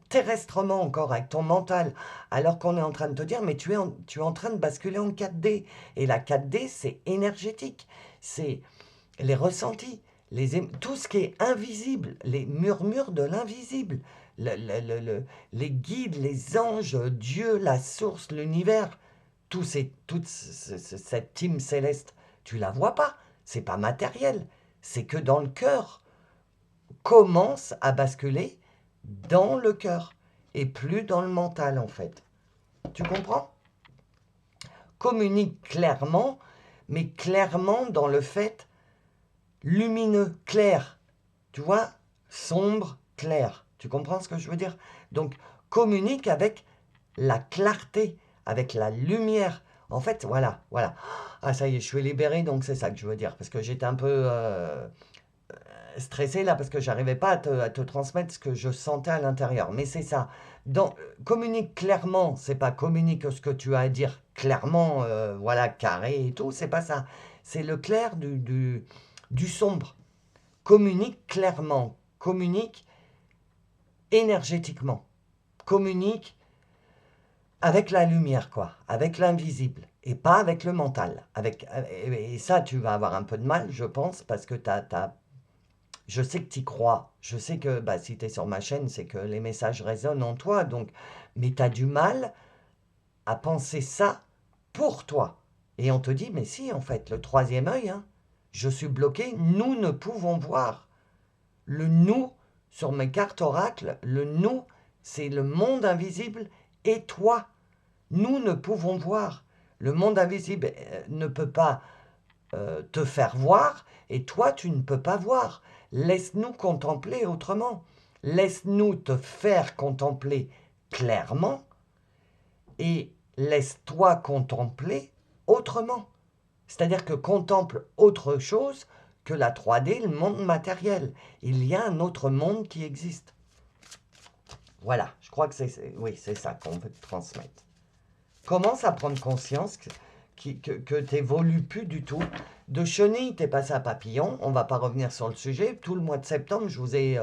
terrestrement encore avec ton mental, alors qu'on est en train de te dire, mais tu es en train de basculer en 4D. Et la 4D, c'est énergétique, c'est les ressentis, tout ce qui est invisible, les murmures de l'invisible, les guides, les anges, Dieu, la source, l'univers, toute cette team céleste. tu la vois pas, c'est pas matériel, c'est que dans le cœur, commence à basculer dans le cœur et plus dans le mental en fait. Tu comprends? Communique clairement, mais clairement dans le fait lumineux, clair. Tu vois? Sombre, clair. Tu comprends ce que je veux dire? Donc, communique avec la clarté, avec la lumière. En fait, voilà, voilà. Ah, ça y est, je suis libéré, donc c'est ça que je veux dire. Parce que j'étais un peu stressé là, parce que j'arrivais pas à te transmettre ce que je sentais à l'intérieur. Mais c'est ça. Dans, communique clairement, c'est pas communique ce que tu as à dire clairement, voilà, carré et tout, c'est pas ça. C'est le clair du sombre. Communique clairement, communique énergétiquement, communique avec la lumière, quoi, avec l'invisible, et pas avec le mental. Et ça, tu vas avoir un peu de mal, je pense, parce que je sais que tu y crois. Je sais que bah, si tu es sur ma chaîne, c'est que les messages résonnent en toi, donc, mais tu as du mal à penser ça pour toi. Et on te dit, mais si, en fait, le troisième œil, hein, je suis bloqué, nous ne pouvons voir. Le nous, sur mes cartes oracles, le nous, c'est le monde invisible et toi. Nous ne pouvons voir. Le monde invisible ne peut pas te faire voir et toi, tu ne peux pas voir. Laisse-nous contempler autrement. Laisse-nous te faire contempler clairement et laisse-toi contempler autrement. C'est-à-dire que contemple autre chose que la 3D, le monde matériel. Il y a un autre monde qui existe. Voilà, je crois que oui, c'est ça qu'on veut te transmettre. Commence à prendre conscience que tu n'évolues plus du tout. De chenille, tu es passé à papillon. On ne va pas revenir sur le sujet. Tout le mois de septembre, je vous ai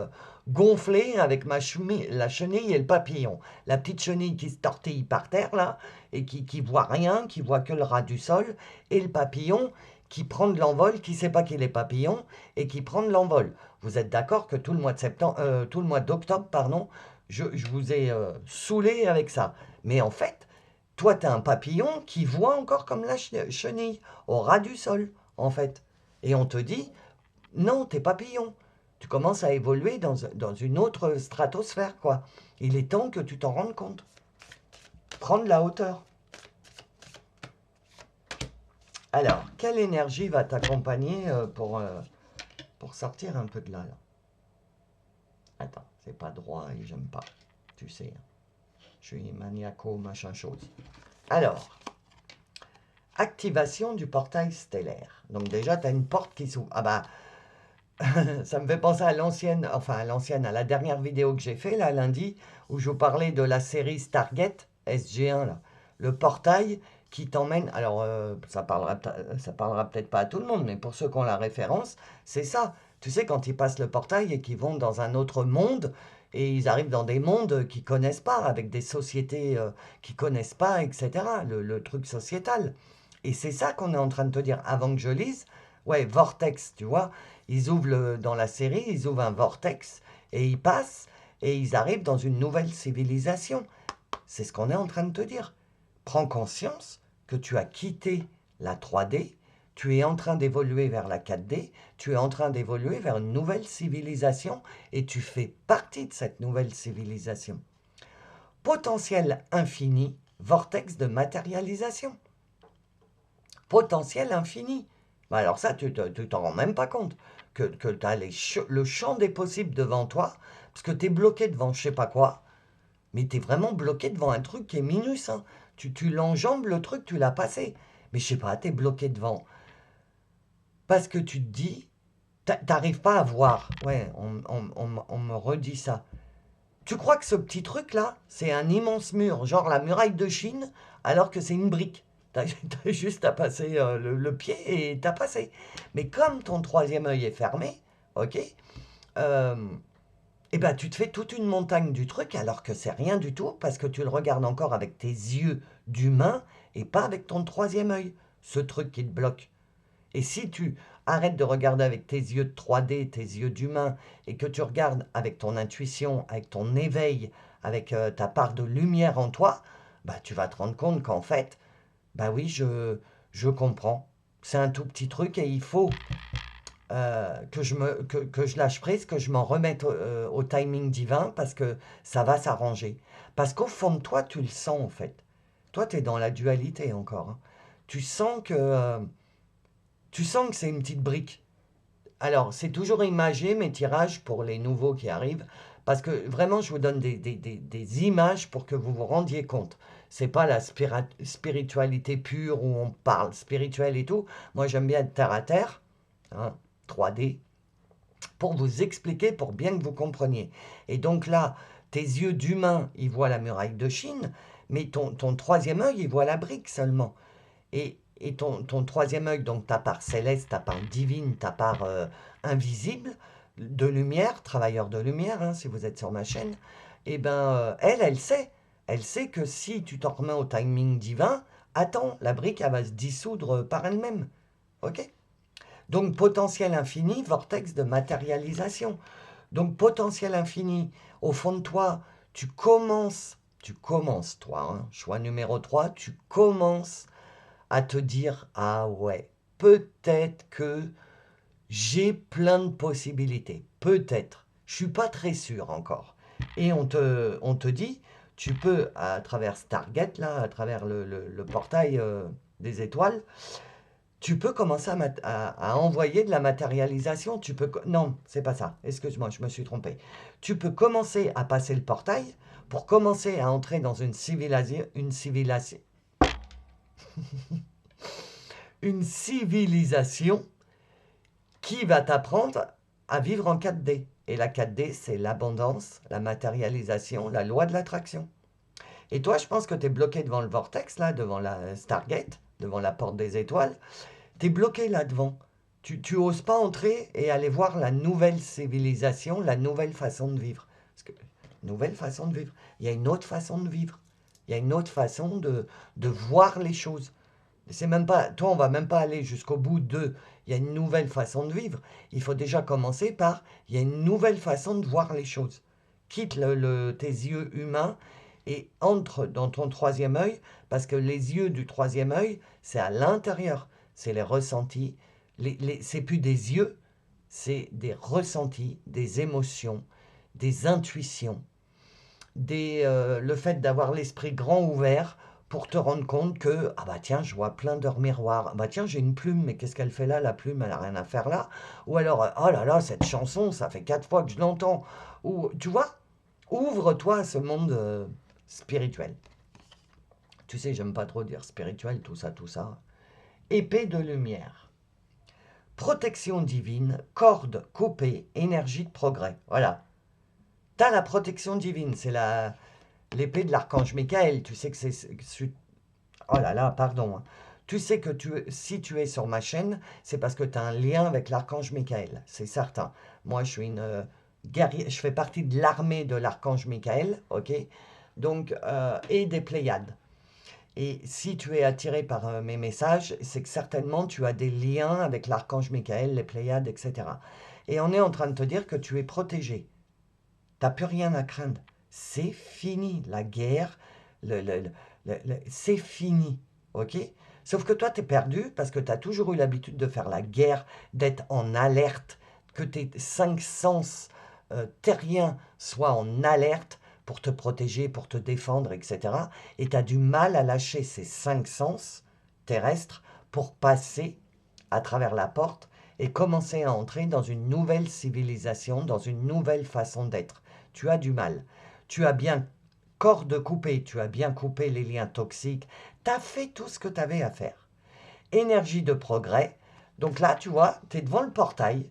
gonflé avec la chenille et le papillon. La petite chenille qui se tortille par terre, là, et qui voit rien, qui voit que le ras du sol, et le papillon qui prend de l'envol, qui ne sait pas qu'il est papillon, et qui prend de l'envol. Vous êtes d'accord que tout le mois de septembre, tout le mois d'octobre, pardon, je vous ai saoulé avec ça. Mais en fait, toi, tu as un papillon qui voit encore comme la chenille, au ras du sol, en fait. Et on te dit, non, t'es papillon. Tu commences à évoluer dans une autre stratosphère, quoi. Il est temps que tu t'en rendes compte. Prendre la hauteur. Alors, quelle énergie va t'accompagner pour sortir un peu de là, là? Attends, c'est pas droit et j'aime pas. Tu sais, hein. Je suis maniaco, machin chose. Alors, activation du portail stellaire. Donc déjà, tu as une porte qui s'ouvre. Ah bah, ça me fait penser à l'ancienne, à la dernière vidéo que j'ai fait, là, lundi, où je vous parlais de la série Stargate, SG1, là. Le portail qui t'emmène, alors ça parlera peut-être pas à tout le monde, mais pour ceux qui ont la référence, c'est ça. Tu sais, quand ils passent le portail et qu'ils vont dans un autre monde, et ils arrivent dans des mondes qu'ils connaissent pas, avec des sociétés qu'ils connaissent pas, etc. Le truc sociétal. Et c'est ça qu'on est en train de te dire avant que je lise. Ouais, vortex, tu vois. Ils ouvrent dans la série, ils ouvrent un vortex et ils passent et ils arrivent dans une nouvelle civilisation. C'est ce qu'on est en train de te dire. Prends conscience que tu as quitté la 3D, tu es en train d'évoluer vers la 4D, tu es en train d'évoluer vers une nouvelle civilisation et tu fais partie de cette nouvelle civilisation. Potentiel infini, vortex de matérialisation. Potentiel infini. Bah alors ça, tu t'en rends même pas compte. Que tu as le champ des possibles devant toi, parce que tu es bloqué devant je sais pas quoi, mais tu es vraiment bloqué devant un truc qui est minus. Hein. Tu l'enjambes, le truc, tu l'as passé. Mais je sais pas, tu es bloqué devant. Parce que tu te dis, t'arrives pas à voir. Ouais, on me redit ça. Tu crois que ce petit truc-là, c'est un immense mur, genre la muraille de Chine, alors que c'est une brique. T'as juste à passer le pied et t'as passé. Mais comme ton troisième œil est fermé, ok, et ben tu te fais toute une montagne du truc alors que c'est rien du tout parce que tu le regardes encore avec tes yeux d'humain et pas avec ton troisième œil, ce truc qui te bloque. Et si tu arrêtes de regarder avec tes yeux de 3D, tes yeux d'humain, et que tu regardes avec ton intuition, avec ton éveil, avec ta part de lumière en toi, bah tu vas te rendre compte qu'en fait, bah oui, je comprends. C'est un tout petit truc et il faut que je lâche prise, que je m'en remette au timing divin parce que ça va s'arranger. Parce qu'au fond de toi, tu le sens en fait. Toi, tu es dans la dualité encore, hein. Tu sens que, euh, tu sens que c'est une petite brique. Alors, c'est toujours imagé mes tirages pour les nouveaux qui arrivent, parce que vraiment, je vous donne des images pour que vous vous rendiez compte. C'est pas la spiritualité pure où on parle spirituel et tout. Moi, j'aime bien être terre à terre, hein, 3D, pour vous expliquer, pour bien que vous compreniez. Et donc là, tes yeux d'humain, ils voient la muraille de Chine, mais ton troisième œil, il voit la brique seulement. Et ton troisième œil, donc ta part céleste, ta part divine, ta part invisible, de lumière, travailleur de lumière, hein, si vous êtes sur ma chaîne, eh ben, elle sait. Elle sait que si tu t'en remets au timing divin, attends, la brique, elle va se dissoudre par elle-même. Ok? Donc, potentiel infini, vortex de matérialisation. Donc, potentiel infini, au fond de toi, tu commences, toi, hein, choix numéro 3, tu commences à te dire, ah ouais, peut-être que j'ai plein de possibilités. Peut-être. Je suis pas très sûr encore. Et on te dit, tu peux, à travers Stargate, là, à travers le portail des étoiles, tu peux commencer à envoyer de la matérialisation. Tu peux, non, c'est pas ça. Excuse-moi, je me suis trompé. Tu peux commencer à passer le portail pour commencer à entrer dans une civilisation qui va t'apprendre à vivre en 4D. Et la 4D, c'est l'abondance, la matérialisation, la loi de l'attraction. Et toi, je pense que tu es bloqué devant le vortex, là, devant la Stargate, devant la porte des étoiles. Tu es bloqué là-devant. Tu oses pas entrer et aller voir la nouvelle civilisation, la nouvelle façon de vivre. Parce que, nouvelle façon de vivre. Il y a une autre façon de vivre. Il y a une autre façon de voir les choses. C'est même pas, toi, on va même pas aller jusqu'au bout de, il y a une nouvelle façon de vivre. Il faut déjà commencer par, il y a une nouvelle façon de voir les choses. Quitte tes yeux humains et entre dans ton troisième œil, parce que les yeux du troisième œil, c'est à l'intérieur. C'est les ressentis. C'est plus des yeux, c'est des ressentis, des émotions, des intuitions, le fait d'avoir l'esprit grand ouvert pour te rendre compte que, ah bah tiens, je vois plein d'heures miroirs. Ah bah tiens, j'ai une plume, mais qu'est-ce qu'elle fait là, la plume, elle n'a rien à faire là. Ou alors, oh là là, cette chanson, ça fait 4 fois que je l'entends. Ou, tu vois, ouvre-toi à ce monde spirituel. Tu sais, j'aime pas trop dire spirituel, tout ça, tout ça. Épée de lumière. Protection divine, corde coupée, énergie de progrès. Voilà. T'as la protection divine, c'est l'épée de l'archange Michael. Tu sais que oh là là, pardon, hein. Tu sais que si tu es sur ma chaîne, c'est parce que tu as un lien avec l'archange Michael, c'est certain. Moi, je suis une guerrière, je fais partie de l'armée de l'archange Michael, ok? Donc, et des Pléiades. Et si tu es attiré par mes messages, c'est que certainement tu as des liens avec l'archange Michael, les Pléiades, etc. Et on est en train de te dire que tu es protégé. T'as plus rien à craindre. C'est fini. La guerre, c'est fini. OK? Sauf que toi, t'es perdu parce que tu as toujours eu l'habitude de faire la guerre, d'être en alerte, que tes 5 sens terriens soient en alerte pour te protéger, pour te défendre, etc. Et tu as du mal à lâcher ces 5 sens terrestres pour passer à travers la porte et commencer à entrer dans une nouvelle civilisation, dans une nouvelle façon d'être. Tu as du mal. Tu as bien corde coupée, tu as bien coupé les liens toxiques, tu as fait tout ce que tu avais à faire. Énergie de progrès. Donc là, tu vois, tu es devant le portail,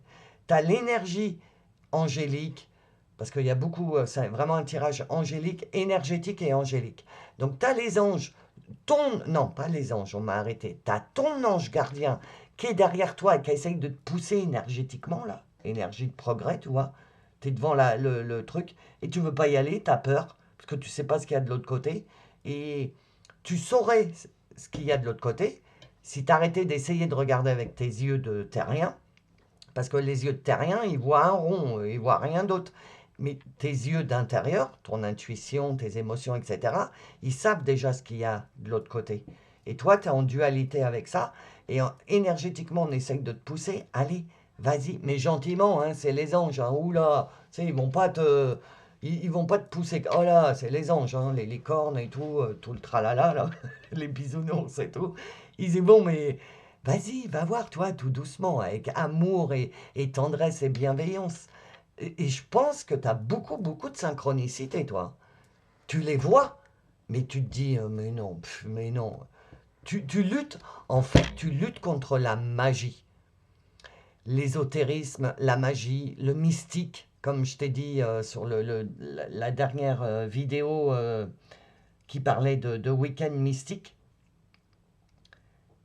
tu as l'énergie angélique, parce qu'il y a beaucoup, c'est vraiment un tirage angélique, énergétique et angélique. Donc tu as les anges, non, pas les anges, on m'a arrêté, tu as ton ange gardien qui est derrière toi et qui essaye de te pousser énergétiquement, là, énergie de progrès, tu vois. Tu es devant le truc et tu veux pas y aller, tu as peur, parce que tu sais pas ce qu'il y a de l'autre côté. Et tu saurais ce qu'il y a de l'autre côté si tu arrêtais d'essayer de regarder avec tes yeux de terrien, parce que les yeux de terrien, ils voient un rond, ils voient rien d'autre. Mais tes yeux d'intérieur, ton intuition, tes émotions, etc., ils savent déjà ce qu'il y a de l'autre côté. Et toi, tu es en dualité avec ça. Et énergétiquement, on essaye de te pousser. Allez, vas-y, mais gentiment, hein, c'est les anges. Hein, oula, tu sais, ils vont pas te pousser. Oh là, c'est les anges, hein, les cornes et tout, tout le tralala, là, les bisounours et tout. Ils disent, bon, mais vas-y, va voir, toi, tout doucement, avec amour et tendresse et bienveillance. Et je pense que tu as beaucoup, beaucoup de synchronicité, toi. Tu les vois, mais tu te dis, mais non, mais non. Tu luttes, en fait, tu luttes contre la magie. L'ésotérisme, la magie, le mystique, comme je t'ai dit sur la dernière vidéo qui parlait de week-end mystique.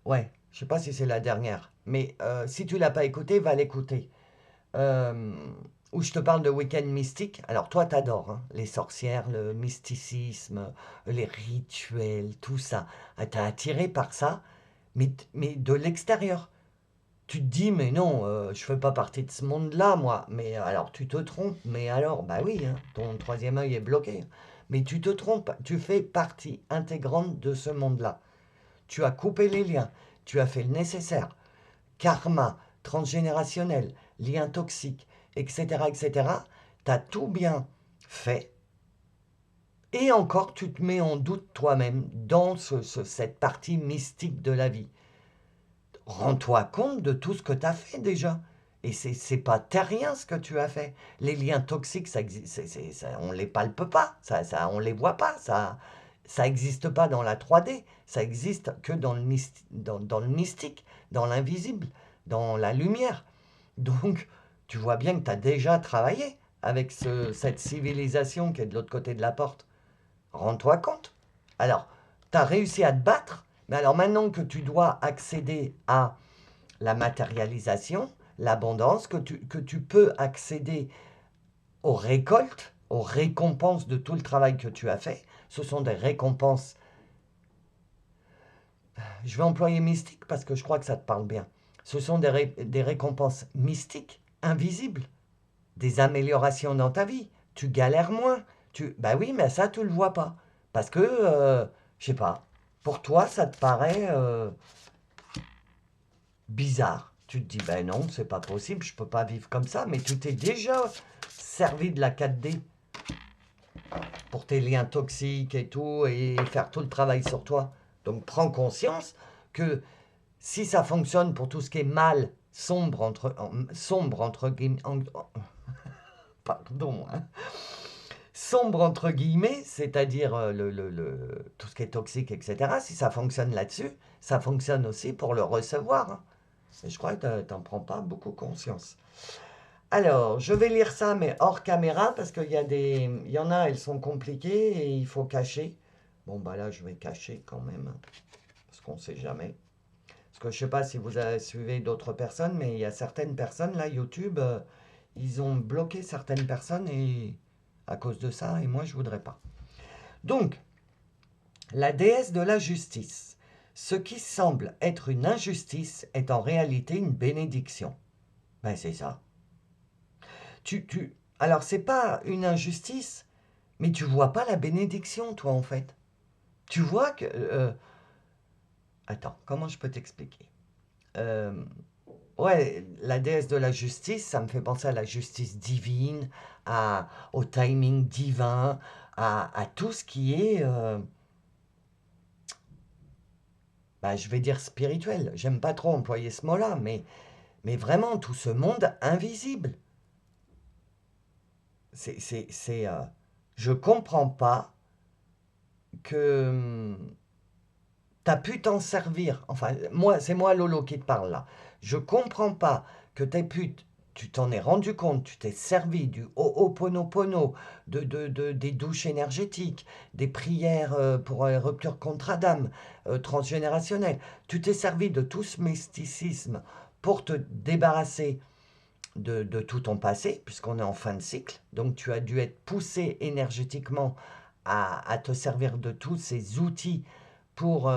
Ouais, je sais pas si c'est la dernière, mais si tu l'as pas écouté, va l'écouter. euh, où je te parle de week-end mystique. Alors toi, t'adores hein, les sorcières, le mysticisme, les rituels, tout ça. Ah, t'es attiré par ça, mais de l'extérieur. Tu te dis, mais non, je fais pas partie de ce monde-là, moi. Mais alors, tu te trompes. Mais alors, bah oui, hein, ton troisième œil est bloqué. Mais tu te trompes. Tu fais partie intégrante de ce monde-là. Tu as coupé les liens. Tu as fait le nécessaire. Karma, transgénérationnel, liens toxiques, etc., etc. Tu as tout bien fait. Et encore, tu te mets en doute toi-même dans cette partie mystique de la vie. Rends-toi compte de tout ce que tu as fait déjà. Et c'est pas terrien ce que tu as fait. Les liens toxiques, ça existe, on les palpe pas, on les voit pas, ça existe pas dans la 3D, ça existe que dans dans le mystique, dans l'invisible, dans la lumière. Donc, tu vois bien que tu as déjà travaillé avec cette civilisation qui est de l'autre côté de la porte. Rends-toi compte. Alors, tu as réussi à te battre, mais alors maintenant que tu dois accéder à la matérialisation, l'abondance, que tu peux accéder aux récoltes, aux récompenses de tout le travail que tu as fait, ce sont des récompenses, je vais employer mystique parce que je crois que ça te parle bien, ce sont des récompenses mystiques, invisibles, des améliorations dans ta vie. Tu galères moins. Bah oui, mais ça, tu le vois pas. Parce que, je sais pas, pour toi, ça te paraît bizarre. Tu te dis, ben non, c'est pas possible, je peux pas vivre comme ça. Mais tu t'es déjà servi de la 4D pour tes liens toxiques et tout, et faire tout le travail sur toi. Donc prends conscience que si ça fonctionne pour tout ce qui est mal, sombre entre guillemets, pardon, hein, sombre entre guillemets, c'est-à-dire tout ce qui est toxique, etc., si ça fonctionne là-dessus, ça fonctionne aussi pour le recevoir. Hein. Et je crois que tu n'en prends pas beaucoup conscience. Alors, je vais lire ça, mais hors caméra, parce il y en a, elles sont compliquées et il faut cacher. Bon, bah là, je vais cacher quand même, hein, parce qu'on ne sait jamais. Parce que je ne sais pas si vous suivez d'autres personnes, mais il y a certaines personnes, là, YouTube, ils ont bloqué certaines personnes et à cause de ça, et moi, je voudrais pas. Donc, la déesse de la justice. Ce qui semble être une injustice est en réalité une bénédiction. Ben, c'est ça. Alors, c'est pas une injustice, mais tu vois pas la bénédiction, toi, en fait. Tu vois que... Attends, comment je peux t'expliquer Euh, Ouais, la déesse de la justice, ça me fait penser à la justice divine, au timing divin, à tout ce qui est, bah, je vais dire spirituel. J'aime pas trop employer ce mot-là, mais vraiment tout ce monde invisible. C'est, je comprends pas que tu as pu t'en servir. Enfin, moi, c'est moi Lolo qui te parle là. Je comprends pas que tu t'en es rendu compte, tu t'es servi du Ho'oponopono, des douches énergétiques, des prières pour rupture contre Adam, transgénérationnelle. Tu t'es servi de tout ce mysticisme pour te débarrasser de tout ton passé, puisqu'on est en fin de cycle. Donc tu as dû être poussé énergétiquement à te servir de tous ces outils pour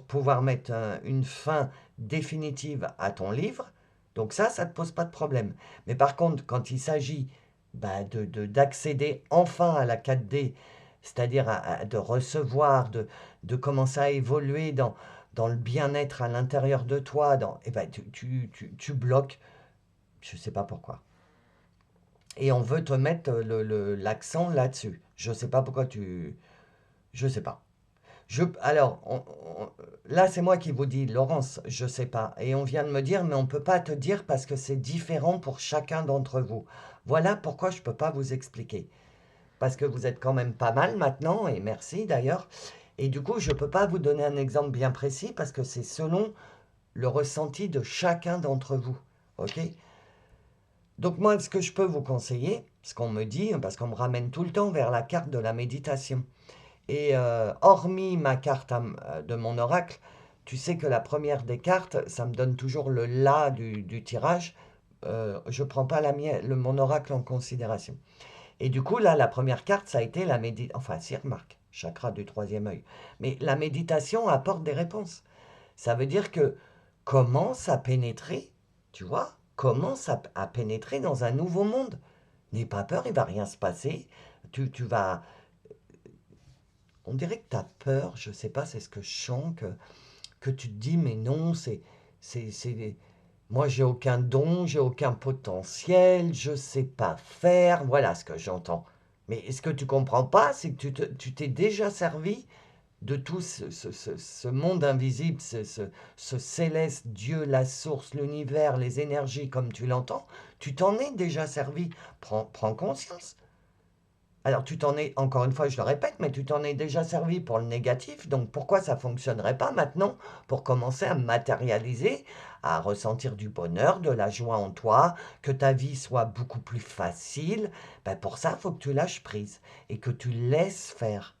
pouvoir mettre une fin définitive à ton livre. Donc ça ne te pose pas de problème. Mais par contre, quand il s'agit bah, d'accéder enfin à la 4D c'est-à-dire de recevoir, de commencer à évoluer dans le bien-être à l'intérieur de toi, eh ben, tu bloques, je ne sais pas pourquoi. Et on veut te mettre l'accent là-dessus. Je ne sais pas pourquoi tu... Je ne sais pas. Alors, là, c'est moi qui vous dis, Laurence, je ne sais pas. Et on vient de me dire, mais on ne peut pas te dire parce que c'est différent pour chacun d'entre vous. Voilà pourquoi je ne peux pas vous expliquer. Parce que vous êtes quand même pas mal maintenant, et merci d'ailleurs. Et du coup, je ne peux pas vous donner un exemple bien précis parce que c'est selon le ressenti de chacun d'entre vous. OK? Donc moi, ce que je peux vous conseiller, ce qu'on me dit, parce qu'on me ramène tout le temps vers la carte de la méditation. Et hormis ma carte de mon oracle, tu sais que la première des cartes, ça me donne toujours le la du tirage. Je ne prends pas mon oracle en considération. Et du coup, là, la première carte, ça a été la méditation. Enfin, si, remarque, chakra du troisième œil. Mais la méditation apporte des réponses. Ça veut dire que commence à pénétrer, tu vois, commence à pénétrer dans un nouveau monde. N'aie pas peur, il va rien se passer. Tu vas... On dirait que tu as peur, je sais pas, c'est ce que je sens, que tu te dis, mais non, c'est... Moi, j'ai aucun don, j'ai aucun potentiel, je sais pas faire, voilà ce que j'entends. Mais ce que tu comprends pas, c'est que tu t'es déjà servi de tout ce monde invisible, ce céleste Dieu, la source, l'univers, les énergies, comme tu l'entends. Tu t'en es déjà servi. Prends conscience. Alors, tu t'en es, encore une fois, je le répète, mais tu t'en es déjà servi pour le négatif, donc pourquoi ça ne fonctionnerait pas maintenant pour commencer à matérialiser, à ressentir du bonheur, de la joie en toi, que ta vie soit beaucoup plus facile? Ben pour ça, il faut que tu lâches prise et que tu laisses faire.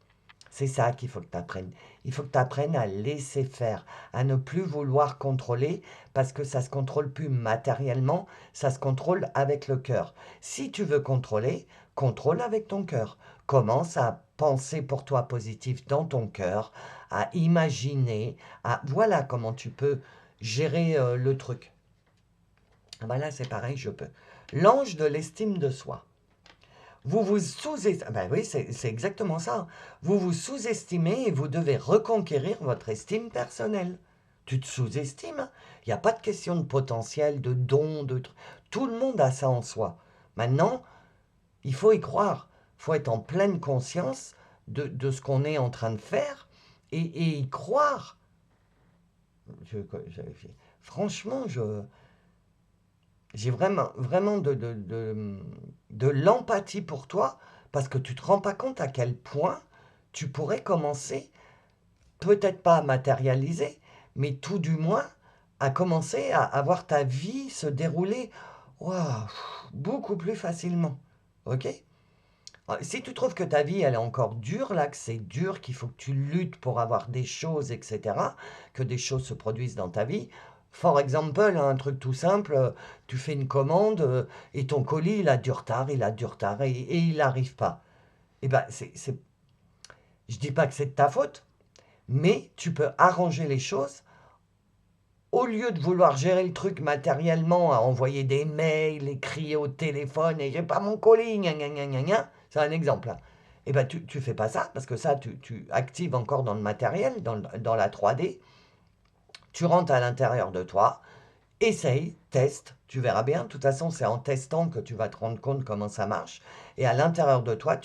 C'est ça qu'il faut que tu apprennes. Il faut que tu apprennes à laisser faire, à ne plus vouloir contrôler, parce que ça se contrôle plus matériellement, ça se contrôle avec le cœur. Si tu veux contrôler, contrôle avec ton cœur. Commence à penser pour toi positif dans ton cœur, à imaginer, voilà comment tu peux gérer le truc. Ben là, c'est pareil, je peux. L'ange de l'estime de soi. Vous vous sous-estimez, ben oui, c'est exactement ça. Vous vous sous-estimez et vous devez reconquérir votre estime personnelle. Tu te sous-estimes. Il n'y a pas de question de potentiel, de don, Tout le monde a ça en soi. Maintenant, il faut y croire. Il faut être en pleine conscience de ce qu'on est en train de faire et y croire. Franchement, j'ai vraiment de l'empathie pour toi parce que tu ne te rends pas compte à quel point tu pourrais commencer, peut-être pas à matérialiser, mais tout du moins à commencer à avoir ta vie se dérouler waouh, beaucoup plus facilement. Ok? Si tu trouves que ta vie elle est encore dure, là, que c'est dur, qu'il faut que tu luttes pour avoir des choses, etc., que des choses se produisent dans ta vie, for example, un truc tout simple, tu fais une commande et ton colis il a du retard, et il n'arrive pas. Eh ben, je dis pas que c'est de ta faute, mais tu peux arranger les choses au lieu de vouloir gérer le truc matériellement, à envoyer des mails, et crier au téléphone, et j'ai pas mon colis, gna gna gna gna gna, c'est un exemple. Hein. Eh ben, tu fais pas ça, parce que ça, tu actives encore dans le matériel, dans la 3D. Tu rentres à l'intérieur de toi, essaye, teste, tu verras bien. De toute façon, c'est en testant que tu vas te rendre compte comment ça marche. Et à l'intérieur de toi,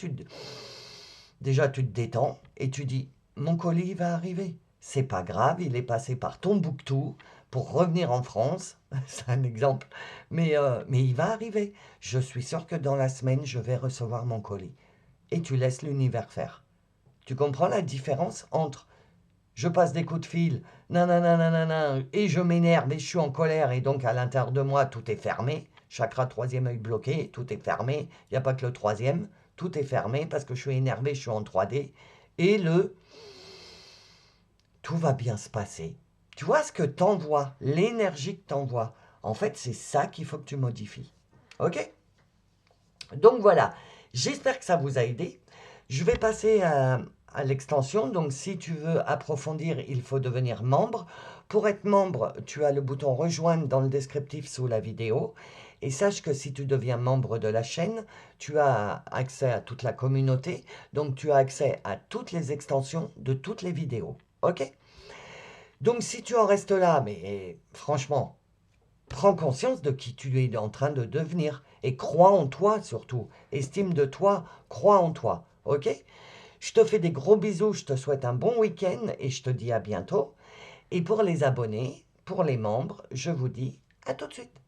déjà, tu te détends et tu dis, mon colis va arriver. C'est pas grave, il est passé par Tombouctou pour revenir en France. C'est un exemple. Mais il va arriver. Je suis sûr que dans la semaine, je vais recevoir mon colis. Et tu laisses l'univers faire. Tu comprends la différence entre je passe des coups de fil, nanana, et je m'énerve et je suis en colère et donc à l'intérieur de moi tout est fermé, chakra troisième œil bloqué, tout est fermé, il n'y a pas que le troisième, tout est fermé parce que je suis énervé, je suis en 3D, et tout va bien se passer. Tu vois ce que t'envoies, l'énergie que t'envoies, en fait c'est ça qu'il faut que tu modifies. Ok? Donc voilà, j'espère que ça vous a aidé. Je vais passer à l'extension. Donc si tu veux approfondir, il faut devenir membre. Pour être membre, tu as le bouton rejoindre dans le descriptif sous la vidéo. Et sache que si tu deviens membre de la chaîne, tu as accès à toute la communauté, donc tu as accès à toutes les extensions de toutes les vidéos. Ok? Donc si tu en restes là, mais franchement, prends conscience de qui tu es en train de devenir et crois en toi surtout. Estime de toi, crois en toi. Ok? Je te fais des gros bisous, je te souhaite un bon week-end et je te dis à bientôt. Et pour les abonnés, pour les membres, je vous dis à tout de suite.